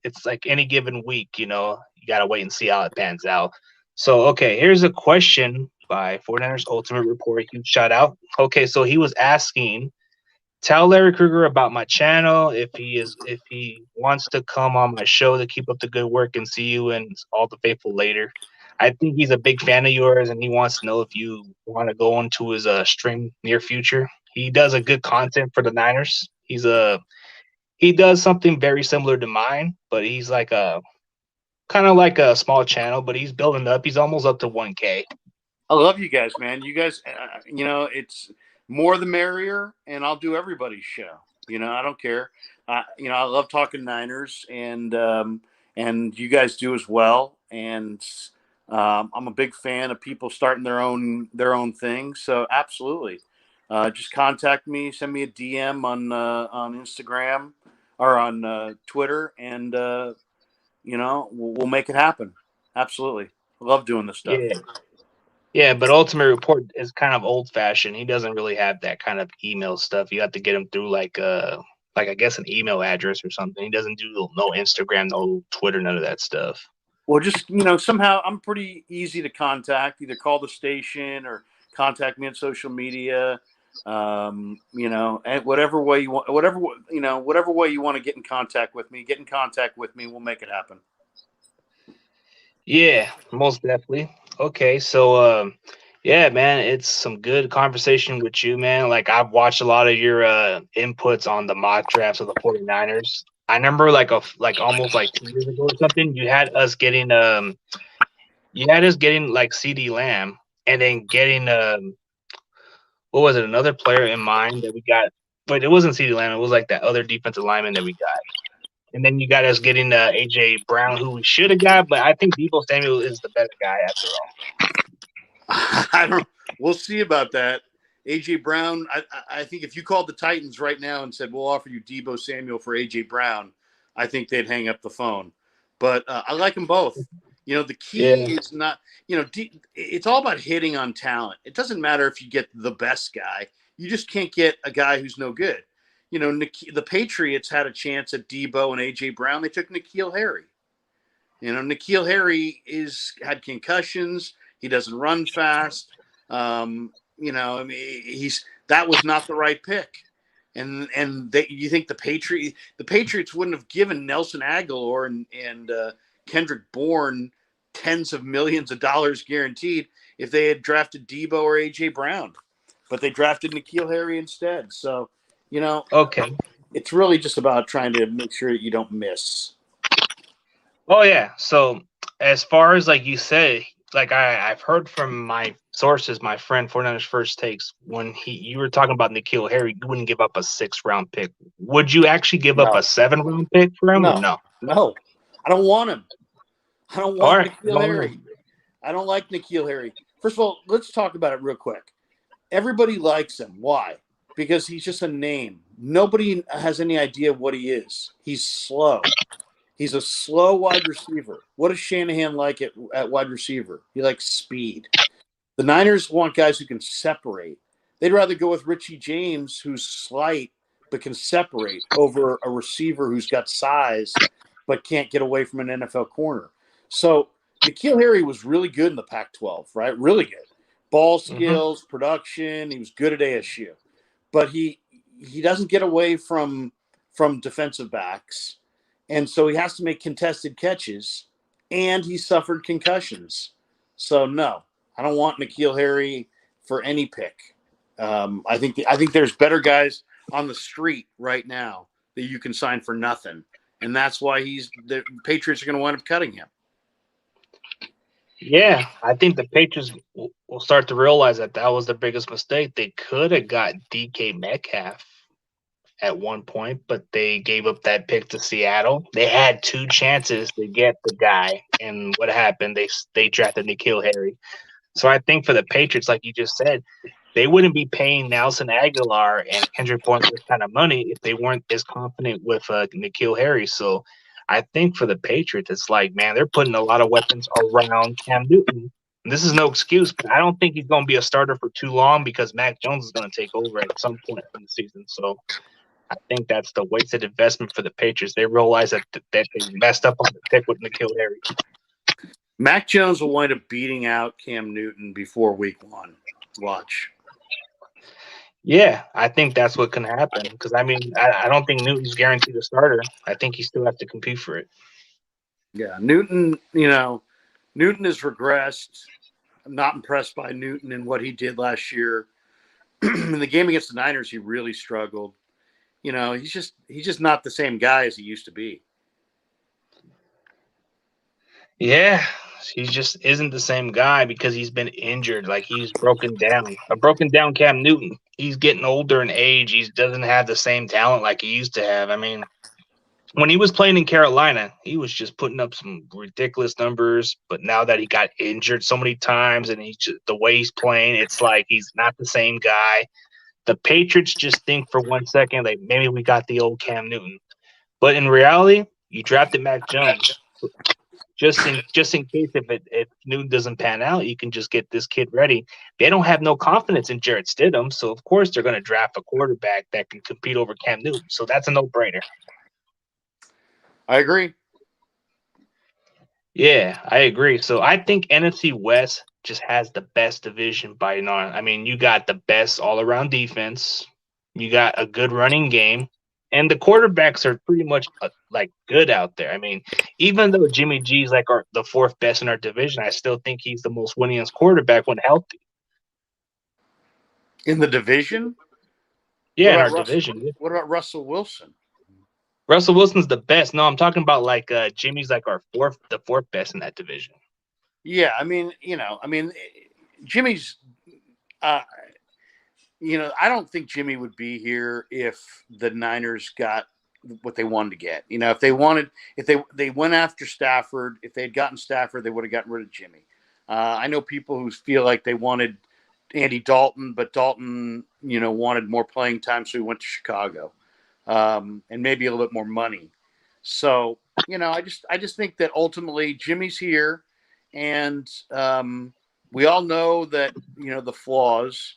it's like any given week, you got to wait and see how it pans out. So, okay, here's a question by 49ers Ultimate Report. Huge shout out. Okay, so he was asking, tell Larry Kreuger about my channel if he wants to come on my show to keep up the good work and see you and all the faithful later. I think he's a big fan of yours, and he wants to know if you want to go into his stream near future. He does a good content for the Niners. He does something very similar to mine, but he's like kind of like a small channel, but he's building up. He's almost up to 1K. I love you guys, man. You guys, it's more the merrier, and I'll do everybody's show. I don't care. I love talking Niners, and you guys do as well. And I'm a big fan of people starting their own thing. So absolutely, just contact me, send me a DM on Instagram or on Twitter, and we'll make it happen. Absolutely, I love doing this stuff. Yeah, but Ultimate Report is kind of old fashioned. He doesn't really have that kind of email stuff. You have to get him through like I guess an email address or something. He doesn't do no Instagram, no Twitter, none of that stuff. Well, just somehow I'm pretty easy to contact. Either call the station or contact me on social media. And whatever way you want to get in contact with me. We'll make it happen. Yeah, most definitely. Okay, so Yeah, man, it's some good conversation with you, man. Like I've watched a lot of your inputs on the mock drafts of the 49ers. I remember like almost like 2 years ago or something, you had us getting like CD Lamb and then getting what was it, another player in mind that we got, but it wasn't CD Lamb, it was like that other defensive lineman that we got. And then you got us getting AJ Brown, who we should have got, but I think Debo Samuel is the better guy after all. I don't. We'll see about that. AJ Brown. I think if you called the Titans right now and said we'll offer you Debo Samuel for AJ Brown, I think they'd hang up the phone. But I like them both. You know, the key is not. You know, it's all about hitting on talent. It doesn't matter if you get the best guy. You just can't get a guy who's no good. You know, the Patriots had a chance at Debo and AJ Brown. They took N'Keal Harry. You know, N'Keal Harry had concussions. He doesn't run fast. You know, I mean, that was not the right pick. And you think the Patriots wouldn't have given Nelson Aguilar and Kendrick Bourne tens of millions of dollars guaranteed if they had drafted Debo or AJ Brown, but they drafted N'Keal Harry instead. So, you know, Okay. it's really just about trying to make sure that you don't miss. Oh yeah. So as far as like you say, like I've heard from my sources, my friend 49ers First Takes, when you were talking about N'Keal Harry, you wouldn't give up a 6th-round pick. Would you actually give up a 7th-round pick for him or no? No. I don't want him. I don't want All right. N'Keal Harry. I don't like N'Keal Harry. First of all, let's talk about it real quick. Everybody likes him. Why? Because he's just a name. Nobody has any idea what he is. He's slow. He's a slow wide receiver. What does Shanahan like at wide receiver? He likes speed. The Niners want guys who can separate. They'd rather go with Richie James, who's slight but can separate, over a receiver who's got size but can't get away from an NFL corner. So N'Keal Harry was really good in the Pac-12, right? Really good. Ball skills, production. He was good at ASU. But he doesn't get away from defensive backs. And so he has to make contested catches, and he suffered concussions. So no, I don't want N'Keal Harry for any pick. I think there's better guys on the street right now that you can sign for nothing, and that's why the Patriots are going to wind up cutting him. Yeah, I think the Patriots will start to realize that was the biggest mistake. They could have got DK Metcalf at one point, but they gave up that pick to Seattle. They had 2 chances to get the guy, and what happened? They drafted N'Keal Harry. So I think for the Patriots, like you just said, they wouldn't be paying Nelson Aguilar and Kendrick Bourne this kind of money if they weren't as confident with N'Keal Harry. So I think for the Patriots, it's like, man, they're putting a lot of weapons around Cam Newton. And this is no excuse, but I don't think he's going to be a starter for too long because Mac Jones is going to take over at some point in the season. So I think that's the wasted investment for the Patriots. They realize that they messed up on the pick with N'Keal Harry. Mac Jones will wind up beating out Cam Newton before week 1. Watch. Yeah, I think that's what can happen because, I mean, I don't think Newton's guaranteed a starter. I think he still has to compete for it. Yeah, Newton, Newton has regressed. I'm not impressed by Newton and what he did last year. In the game against the Niners, he really struggled. He's just not the same guy as he used to be. Yeah, he just isn't the same guy because he's been injured. Like, he's broken down. A broken down Cam Newton. He's getting older in age. He doesn't have the same talent like he used to have. I mean, when he was playing in Carolina, he was just putting up some ridiculous numbers. But now that he got injured so many times and the way he's playing, it's like he's not the same guy. The Patriots just think for 1 second, like, maybe we got the old Cam Newton. But in reality, you drafted Mac Jones. Just in case if Newton doesn't pan out, you can just get this kid ready. They don't have no confidence in Jarrett Stidham, so of course they're going to draft a quarterback that can compete over Cam Newton. So that's a no-brainer. I agree. Yeah, I agree. So I think NFC West just has the best division by none. I mean, you got the best all-around defense. You got a good running game. And the quarterbacks are pretty much like good out there. I mean, even though Jimmy G's like the 4th best in our division, I still think he's the most winningest quarterback when healthy. In the division? Yeah, in our division. Yeah. What about Russell Wilson? Russell Wilson's the best. No, I'm talking about like Jimmy's like the fourth best in that division. Yeah, I mean, Jimmy's. Uh, I don't think Jimmy would be here if the Niners got what they wanted to get. If they went after Stafford, if they had gotten Stafford, they would have gotten rid of Jimmy. I know people who feel like they wanted Andy Dalton, but Dalton, wanted more playing time, so he went to Chicago, and maybe a little bit more money. So, I just think that ultimately Jimmy's here, and we all know that the flaws.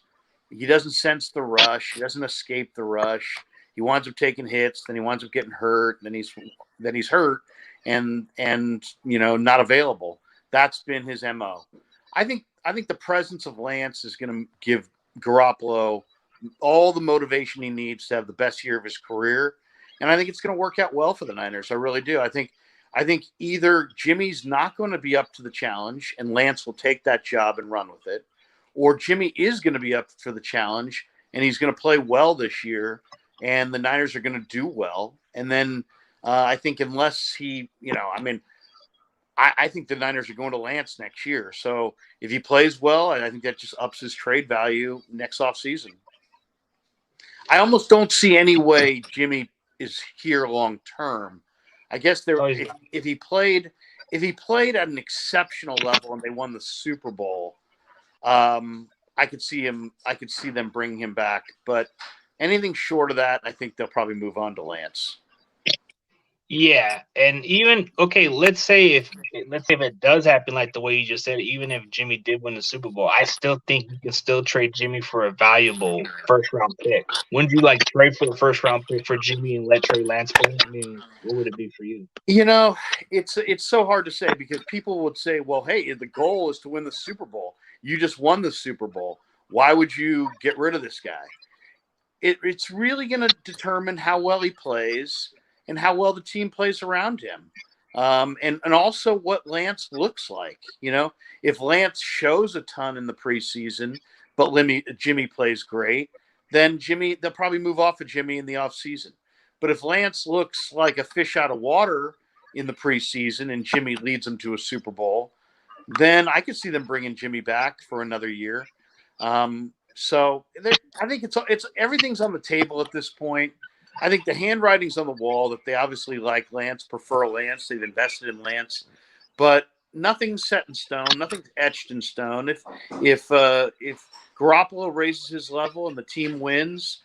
He doesn't sense the rush. He doesn't escape the rush. He winds up taking hits, then he winds up getting hurt, then he's hurt, and not available. That's been his MO. I think the presence of Lance is going to give Garoppolo all the motivation he needs to have the best year of his career, and I think it's going to work out well for the Niners. I really do. I think either Jimmy's not going to be up to the challenge, and Lance will take that job and run with it, or Jimmy is going to be up for the challenge and he's going to play well this year, and the Niners are going to do well. And then I think unless I think the Niners are going to Lance next year. So if he plays well, I think that just ups his trade value next offseason. I almost don't see any way Jimmy is here long term. I guess if he played at an exceptional level and they won the Super Bowl, I could see them bringing him back. But anything short of that, I think they'll probably move on to Lance. Yeah, and even let's say if it does happen like the way you just said, even if Jimmy did win the Super Bowl, I still think you can still trade Jimmy for a valuable first round pick. Wouldn't you like trade for a first round pick for Jimmy and let Trey Lance play? I mean, what would it be for you? It's so hard to say because people would say, well, hey, the goal is to win the Super Bowl. You just won the Super Bowl. Why would you get rid of this guy? It's really going to determine how well he plays and how well the team plays around him. And also what Lance looks like. If Lance shows a ton in the preseason, but Jimmy plays great, then they'll probably move off of Jimmy in the offseason. But if Lance looks like a fish out of water in the preseason and Jimmy leads them to a Super Bowl, then I could see them bringing Jimmy back for another year. So I think it's everything's on the table at this point. I think the handwriting's on the wall that they obviously like Lance, prefer Lance. They've invested in Lance, but nothing's set in stone. Nothing's etched in stone. If Garoppolo raises his level and the team wins,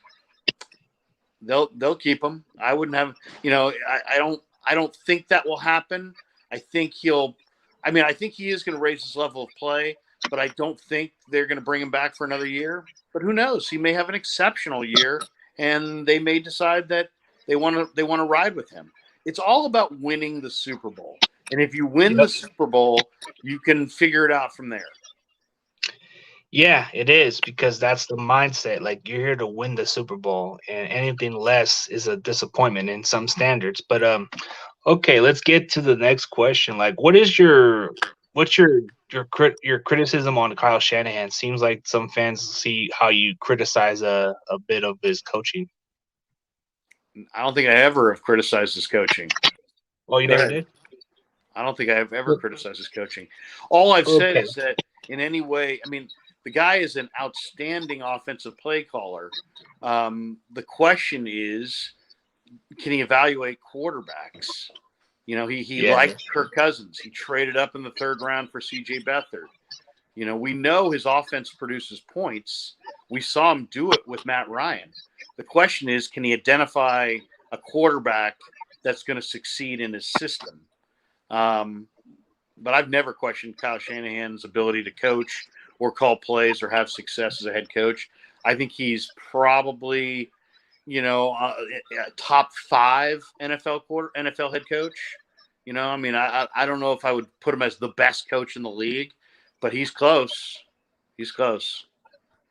they'll keep him. I wouldn't have. I don't think that will happen. I think he is going to raise his level of play, but I don't think they're going to bring him back for another year. But who knows? He may have an exceptional year, and they may decide that they want to ride with him. It's all about winning the Super Bowl. And if you win the Super Bowl, you can figure it out from there. Yeah, it is, because that's the mindset. Like, you're here to win the Super Bowl, and anything less is a disappointment in some standards. But okay, let's get to the next question. Like, what's your criticism on Kyle Shanahan? Seems like some fans see how you criticize a bit of his coaching. I don't think I ever have criticized his coaching. Oh, you never did? I don't think I've ever criticized his coaching. All I've said is that in any way, the guy is an outstanding offensive play caller. The question is, can he evaluate quarterbacks? He liked Kirk Cousins. He traded up in the third round for C.J. Beathard. We know his offense produces points. We saw him do it with Matt Ryan. The question is, can he identify a quarterback that's going to succeed in his system? But I've never questioned Kyle Shanahan's ability to coach or call plays or have success as a head coach. I think he's probably, a top 5 NFL head coach. I don't know if I would put him as the best coach in the league, but he's close. He's close.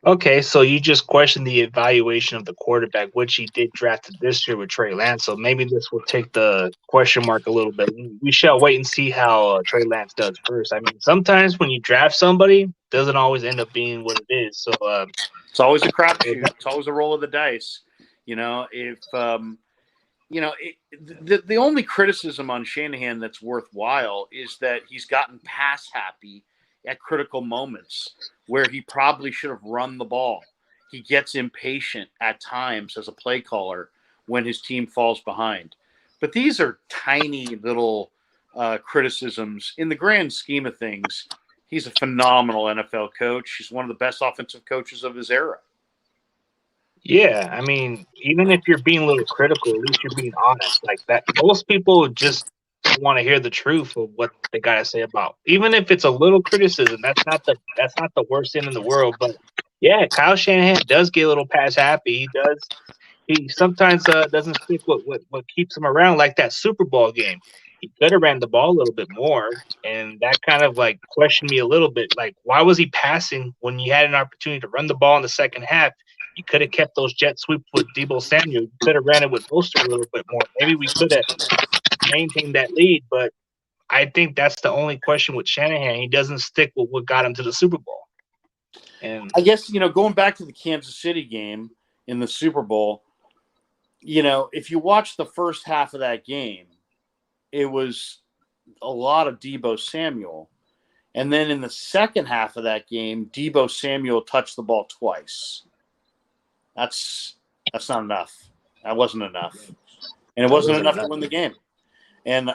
Okay, so you just questioned the evaluation of the quarterback, which he did draft this year with Trey Lance. So maybe this will take the question mark a little bit. We shall wait and see how Trey Lance does first. I mean, sometimes when you draft somebody, doesn't always end up being what it is. So it's always a crapshoot. It's always a roll of the dice. If the only criticism on Shanahan that's worthwhile is that he's gotten pass happy at critical moments where he probably should have run the ball. He gets impatient at times as a play caller when his team falls behind. But these are tiny little criticisms. In the grand scheme of things, he's a phenomenal NFL coach. He's one of the best offensive coaches of his era. yeah, I mean, even if you're being a little critical, at least you're being honest. Like that, most people just want to hear the truth of what they got to say about. Even if it's a little criticism, that's not the worst thing in the world. But yeah, Kyle Shanahan does get a little pass happy. He does. He sometimes doesn't stick with what keeps him around, like that Super Bowl game. He could have ran the ball a little bit more, and that kind of like questioned me a little bit. Like, why was he passing when you had an opportunity to run the ball in the second half? You could have kept those jet sweeps with Debo Samuel. You could have ran it with Mostert a little bit more. Maybe we could have maintained that lead, but I think that's the only question with Shanahan. He doesn't stick with what got him to the Super Bowl. And I guess, going back to the Kansas City game in the Super Bowl, if you watch the first half of that game, it was a lot of Debo Samuel. And then in the second half of that game, Debo Samuel touched the ball twice. That's not enough. That wasn't enough. And it wasn't enough to win the game. And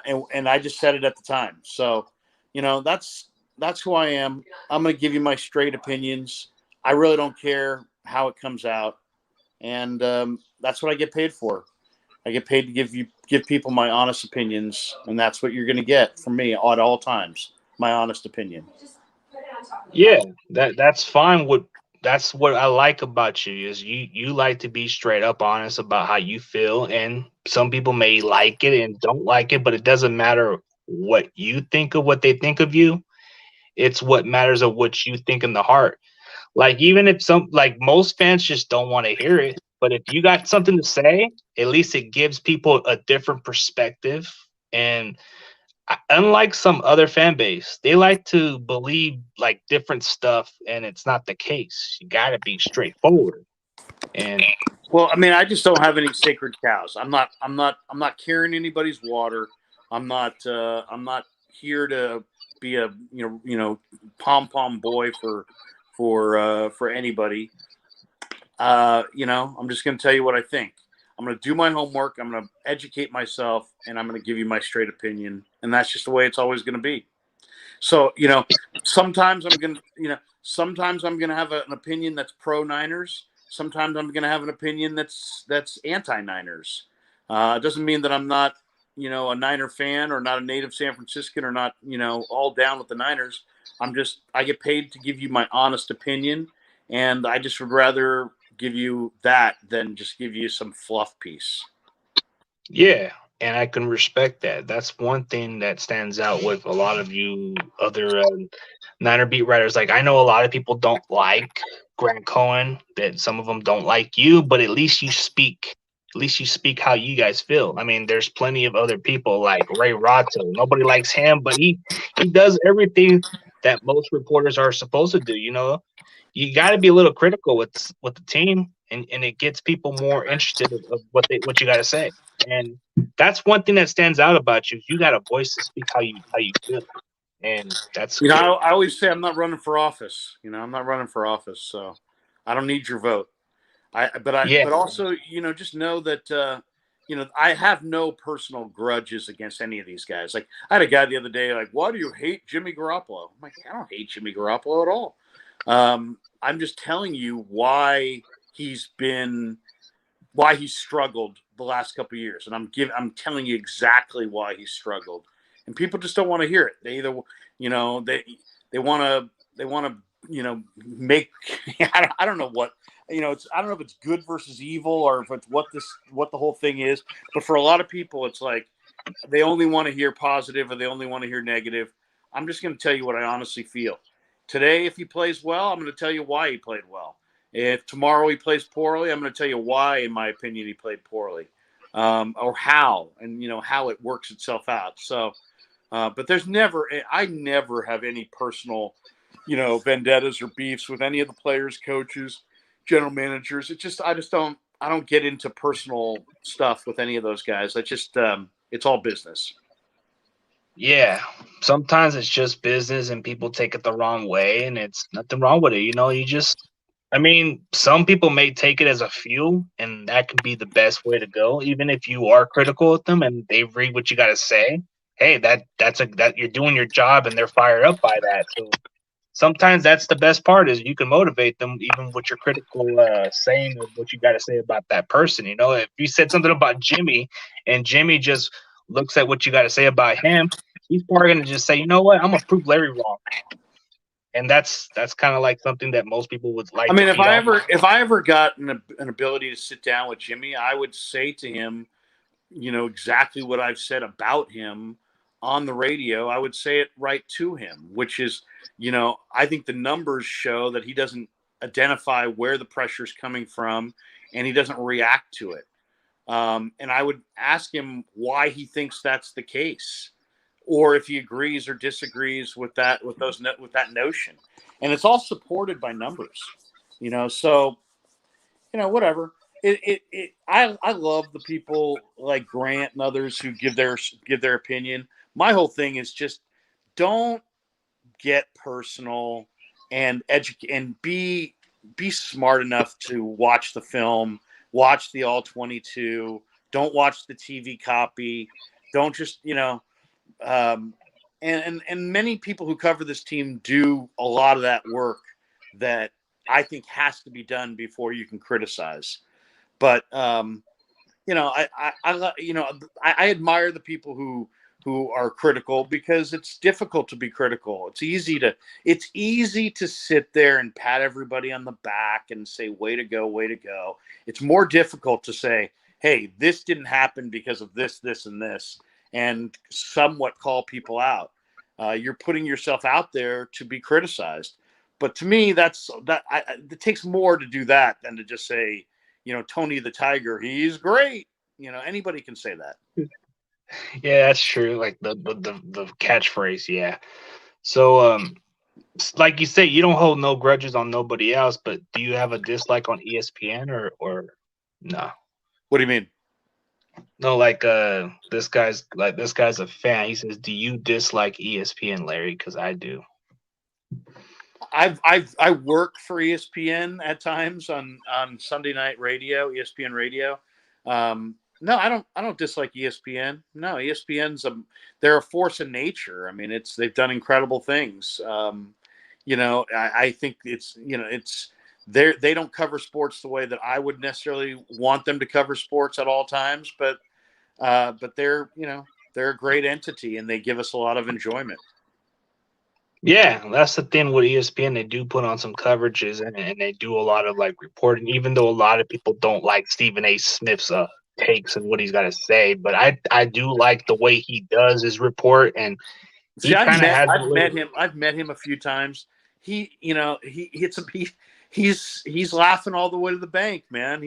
I just said it at the time. So, that's who I am. I'm going to give you my straight opinions. I really don't care how it comes out. And that's what I get paid for. I get paid to give people my honest opinions, and that's what you're going to get from me at all times. My honest opinion. yeah, that's fine. That's what I like about you is you like to be straight up honest about how you feel, and some people may like it and don't like it, but it doesn't matter what you think of what they think of you. It's what matters of what you think in the heart. Like even if most fans just don't want to hear it, but if you got something to say, at least it gives people a different perspective. And unlike some other fan base, they like to believe like different stuff, and it's not the case. You got to be straightforward. And Well, I mean, I just don't have any sacred cows. I'm not carrying anybody's water. I'm not here to be a pom pom boy for anybody. I'm just going to tell you what I think. I'm going to do my homework. I'm going to educate myself, and I'm going to give you my straight opinion. And that's just the way it's always going to be. So, sometimes I'm going to have an opinion that's pro Niners. Sometimes I'm going to have an opinion that's anti Niners. It doesn't mean that I'm not, a Niner fan or not a native San Franciscan or not, all down with the Niners. I get paid to give you my honest opinion, and I just would rather give you that than just give you some fluff piece. yeah, and I can respect that. That's one thing that stands out with a lot of you other Niner beat writers. Like I know a lot of people don't like Grant Cohen. That some of them don't like you, but at least you speak. At least you speak how you guys feel. I mean, there's plenty of other people like Ray Rotto. Nobody likes him, but he does everything that most reporters are supposed to do. You got to be a little critical with the team, and it gets people more interested of what you got to say. And that's one thing that stands out about you. You got a voice to speak how you feel, and that's I always say I'm not running for office. I'm not running for office, so I don't need your vote. But also, just know that I have no personal grudges against any of these guys. Like I had a guy the other day, like, why do you hate Jimmy Garoppolo? I'm like, I don't hate Jimmy Garoppolo at all. I'm just telling you why he's struggled the last couple of years, and I'm telling you exactly why he's struggled, and people just don't want to hear it. They either they want to make I don't know what I don't know if it's good versus evil or if it's what the whole thing is, but for a lot of people it's like they only want to hear positive or they only want to hear negative. I'm just going to tell you what I honestly feel. Today, if he plays well, I'm going to tell you why he played well. If tomorrow he plays poorly, I'm going to tell you why, in my opinion, he played poorly, or how, and how it works itself out. So, but I never have any personal, vendettas or beefs with any of the players, coaches, general managers. I don't get into personal stuff with any of those guys. It's all business. Yeah, sometimes it's just business and people take it the wrong way, and it's nothing wrong with it. I mean, some people may take it as a fuel, and that can be the best way to go. Even if you are critical of them and they read what you got to say, hey, that you're doing your job, and they're fired up by that. So sometimes that's the best part is you can motivate them even with your critical saying of what you got to say about that person. If you said something about Jimmy and Jimmy just looks at what you got to say about him, he's probably going to just say, you know what, I'm going to prove Larry wrong. And that's kind of like something that most people would like I to mean, feed off. if I ever got an ability to sit down with Jimmy, I would say to him, exactly what I've said about him on the radio. I would say it right to him, which is, I think the numbers show that he doesn't identify where the pressure is coming from, and he doesn't react to it. And I would ask him why he thinks that's the case, or if he agrees or disagrees with that notion. And it's all supported by numbers, So, whatever. I love the people like Grant and others who give their opinion. My whole thing is just don't get personal and be smart enough to watch the film, watch the all 22. Don't watch the TV copy. Don't just and many people who cover this team do a lot of that work that I think has to be done before you can criticize. But I admire the people who are critical, because it's difficult to be critical. It's easy to sit there and pat everybody on the back and say, way to go, way to go. It's more difficult to say, hey, this didn't happen because of this, this, and this, and somewhat call people out. You're putting yourself out there to be criticized. But to me, it takes more to do that than to just say, Tony the Tiger, he's great. Anybody can say that. Yeah, that's true. Like the catchphrase, yeah. So like you say, you don't hold no grudges on nobody else, but do you have a dislike on ESPN or no? What do you mean? No, like this guy's a fan. He says, "Do you dislike ESPN, Larry?" Because I do. I work for ESPN at times on Sunday night radio, ESPN radio. No, I don't dislike ESPN. No, they're a force in nature. I mean, they've done incredible things. I think they don't cover sports the way that I would necessarily want them to cover sports at all times, but they're a great entity, and they give us a lot of enjoyment. Yeah, that's the thing with ESPN. They do put on some coverages, and they do a lot of like reporting, even though a lot of people don't like Stephen A. Smith's takes and what he's got to say. But I do like the way he does his report, and he kind of has. I've met him a few times. He's laughing all the way to the bank, man.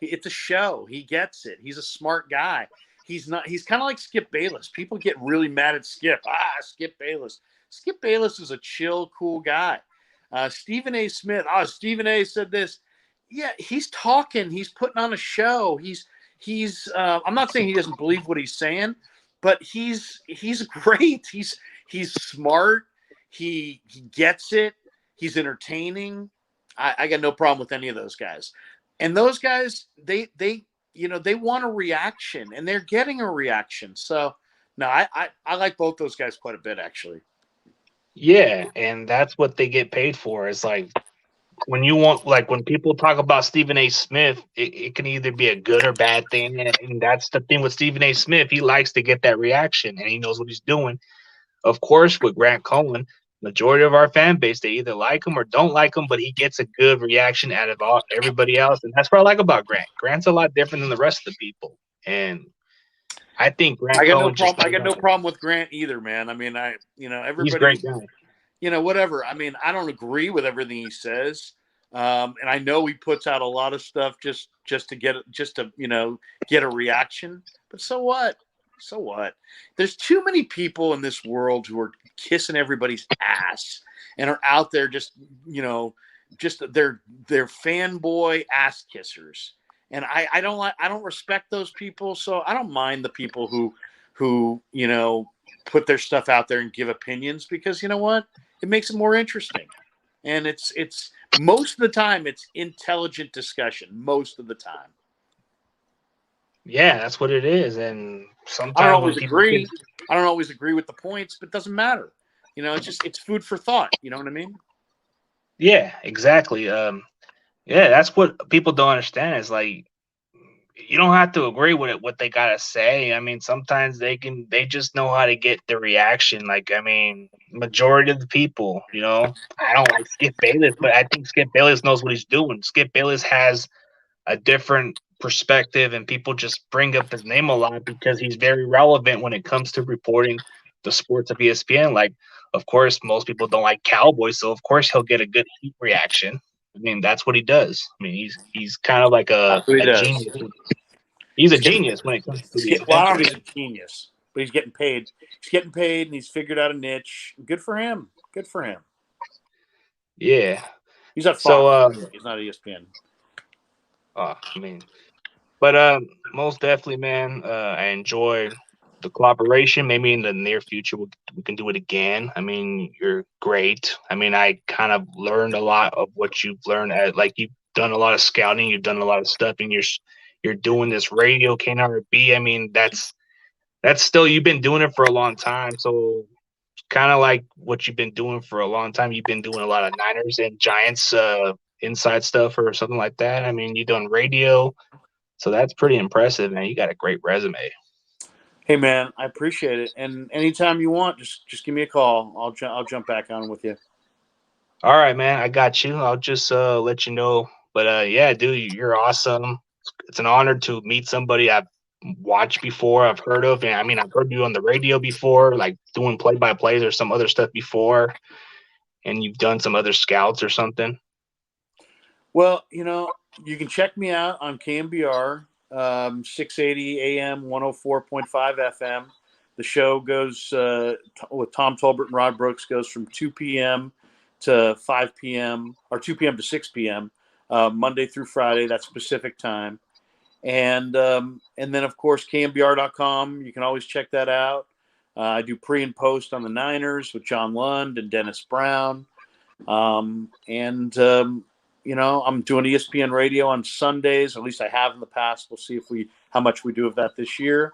It's a show. He gets it. He's a smart guy. He's kind of like Skip Bayless. People get really mad at Skip. Skip Bayless. Skip Bayless is a chill, cool guy. Stephen A. Smith. Stephen A. said this. Yeah, he's talking. He's putting on a show. I'm not saying he doesn't believe what he's saying, but he's great. He's smart. He gets it. He's entertaining. I got no problem with any of those guys. And those guys, they want a reaction, and they're getting a reaction. So no, I like both those guys quite a bit, actually. Yeah, and that's what they get paid for. It's like when people talk about Stephen A. Smith, it can either be a good or bad thing. And that's the thing with Stephen A. Smith. He likes to get that reaction, and he knows what he's doing. Of course, with Grant Cohen, majority of our fan base, they either like him or don't like him, but he gets a good reaction out of everybody else. And that's what I like about Grant. Grant's a lot different than the rest of the people. And I think I got no problem with Grant either, man. I mean, everybody, he's a great guy. Whatever. I mean, I don't agree with everything he says, And I know he puts out a lot of stuff just to get a reaction. But so what? So what? There's too many people in this world who are kissing everybody's ass and are out there just they're fanboy ass kissers. And I don't respect those people, so I don't mind the people who put their stuff out there and give opinions, because you know what? It makes it more interesting. And it's most of the time it's intelligent discussion. Most of the time. Yeah, that's what it is. And sometimes I don't always agree. I don't always agree with the points, but it doesn't matter. It's food for thought. You know what I mean? Yeah, exactly. Yeah, that's what people don't understand. Is like, you don't have to agree with it, what they gotta say. I mean, sometimes they just know how to get the reaction. Like, I mean, majority of the people, I don't like Skip Bayless, but I think Skip Bayless knows what he's doing. Skip Bayless has a different perspective, and people just bring up his name a lot because he's very relevant when it comes to reporting the sports of ESPN. Like, of course, most people don't like Cowboys, so of course he'll get a good heat reaction. I mean, that's what he does. I mean, he's kind of like a genius. He's a genius when it comes to the well, I don't know if he's a genius, but he's getting paid. He's getting paid, and he's figured out a niche. Good for him. Good for him. Yeah. He's at Fox. So, he's not ESPN. I mean, but most definitely, man. I enjoy the collaboration. Maybe in the near future we can do it again. I mean, you're great. I mean, I kind of learned a lot of what you've learned. Like, you've done a lot of scouting. You've done a lot of stuff, and you're doing this radio KNRB. I mean, that's still, you've been doing it for a long time. So kind of like what you've been doing for a long time. You've been doing a lot of Niners and Giants inside stuff or something like that. I mean, you've done radio. So that's pretty impressive, man. You got a great resume. Hey, man, I appreciate it. And anytime you want, just give me a call. I'll jump back on with you. All right, man. I got you. I'll just let you know. But yeah, dude, you're awesome. It's an honor to meet somebody I've watched before, I've heard of. And I mean, I've heard you on the radio before, like doing play-by-plays or some other stuff before. And you've done some other scouts or something. Well, you can check me out on KMBR, 680 AM, 104.5 FM. The show goes with Tom Tolbert and Rod Brooks goes from 2 p.m. to 5 p.m. or 2 p.m. to 6 p.m. Monday through Friday. That's Pacific time. And then, of course, KMBR.com. You can always check that out. I do pre and post on the Niners with John Lund and Dennis Brown. I'm doing ESPN radio on Sundays. At least I have in the past. We'll see how much we do of that this year.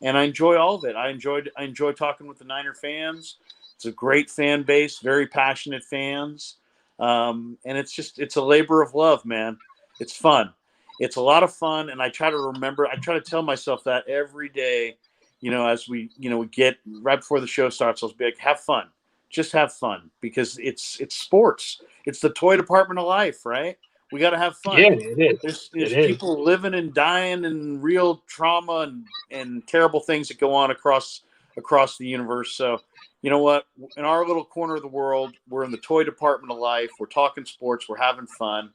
And I enjoy all of it. I enjoy talking with the Niner fans. It's a great fan base, very passionate fans. And it's a labor of love, man. It's fun. It's a lot of fun. And I try to tell myself that every day, as we get right before the show starts, I'll be like, have fun. Just have fun, because it's sports. It's the toy department of life, right? We got to have fun. Yeah, it is. There's people living and dying and real trauma and terrible things that go on across the universe. So, you know what? In our little corner of the world, we're in the toy department of life. We're talking sports. We're having fun,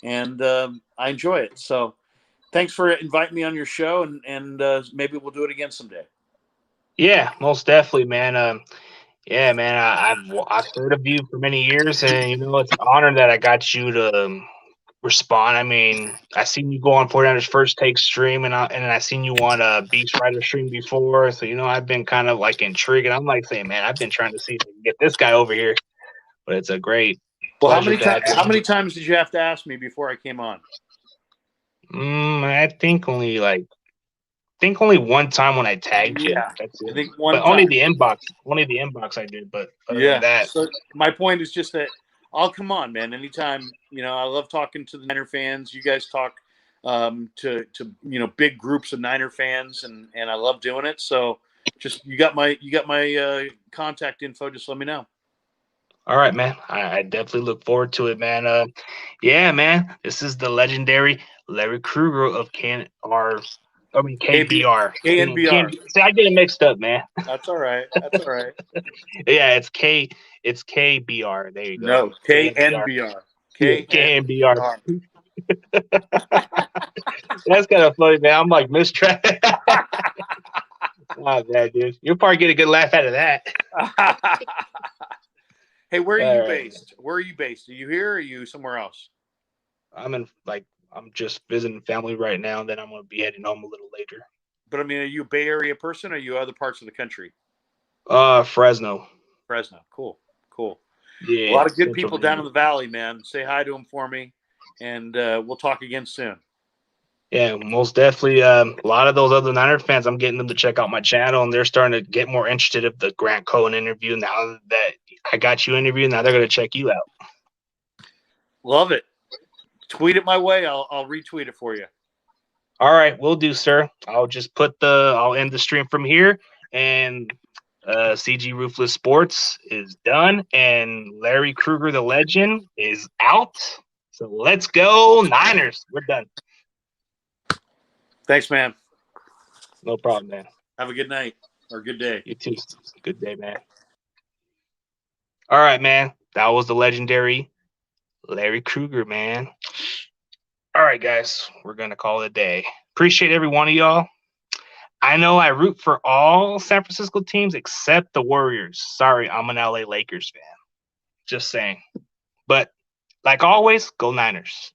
and I enjoy it. So, thanks for inviting me on your show, and maybe we'll do it again someday. Yeah, most definitely, man. Yeah, man, I've heard of you for many years, and it's an honor that I got you to respond. I mean, I seen you go on 49ers First Take stream, and I seen you on a Beast Rider stream before. So I've been kind of like intrigued, and I'm like saying, man, I've been trying to see if I can get this guy over here. But it's a great. Well, how many times did you have to ask me before I came on? I think only one time when I tagged you. That's it. I think one time. Only the inbox I did. But other than that. So my point is just that I'll come on, man. Anytime, I love talking to the Niner fans. You guys talk to big groups of Niner fans, and I love doing it. So just you got my contact info. Just let me know. All right, man. I definitely look forward to it, man. Yeah, man. This is the legendary Larry Kreuger of KBR. KNBR. See, I get it mixed up, man. That's all right. Yeah, it's KBR. There you go. No, KNBR. Yeah, KNBR. That's kind of funny, man. I'm like mistrack. Oh, man, dude. You'll probably get a good laugh out of that. Hey, where are you based? Where are you based? Are you here or are you somewhere else? I'm just visiting family right now, and then I'm going to be heading home a little later. But I mean, are you a Bay Area person or are you other parts of the country? Fresno. Fresno. Cool. Yeah. A lot of good people down in the valley, man. Say hi to them for me, and we'll talk again soon. Yeah, most definitely. A lot of those other Niner fans, I'm getting them to check out my channel, and they're starting to get more interested of the Grant Cohen interview. Now that I got you interviewed, now they're going to check you out. Love it. Tweet it my way. I'll retweet it for you. All right, will do, sir. I'll end the stream from here, and CG Ruthless Sports is done, and Larry Kreuger, the legend, is out. So let's go Niners. We're done. Thanks, man. No problem, man. Have a good night or good day. You too. Good day, man. All right, man. That was the legendary Larry Kreuger, man. All right, guys. We're going to call it a day. Appreciate every one of y'all. I know I root for all San Francisco teams except the Warriors. Sorry, I'm an LA Lakers fan. Just saying. But like always, go Niners.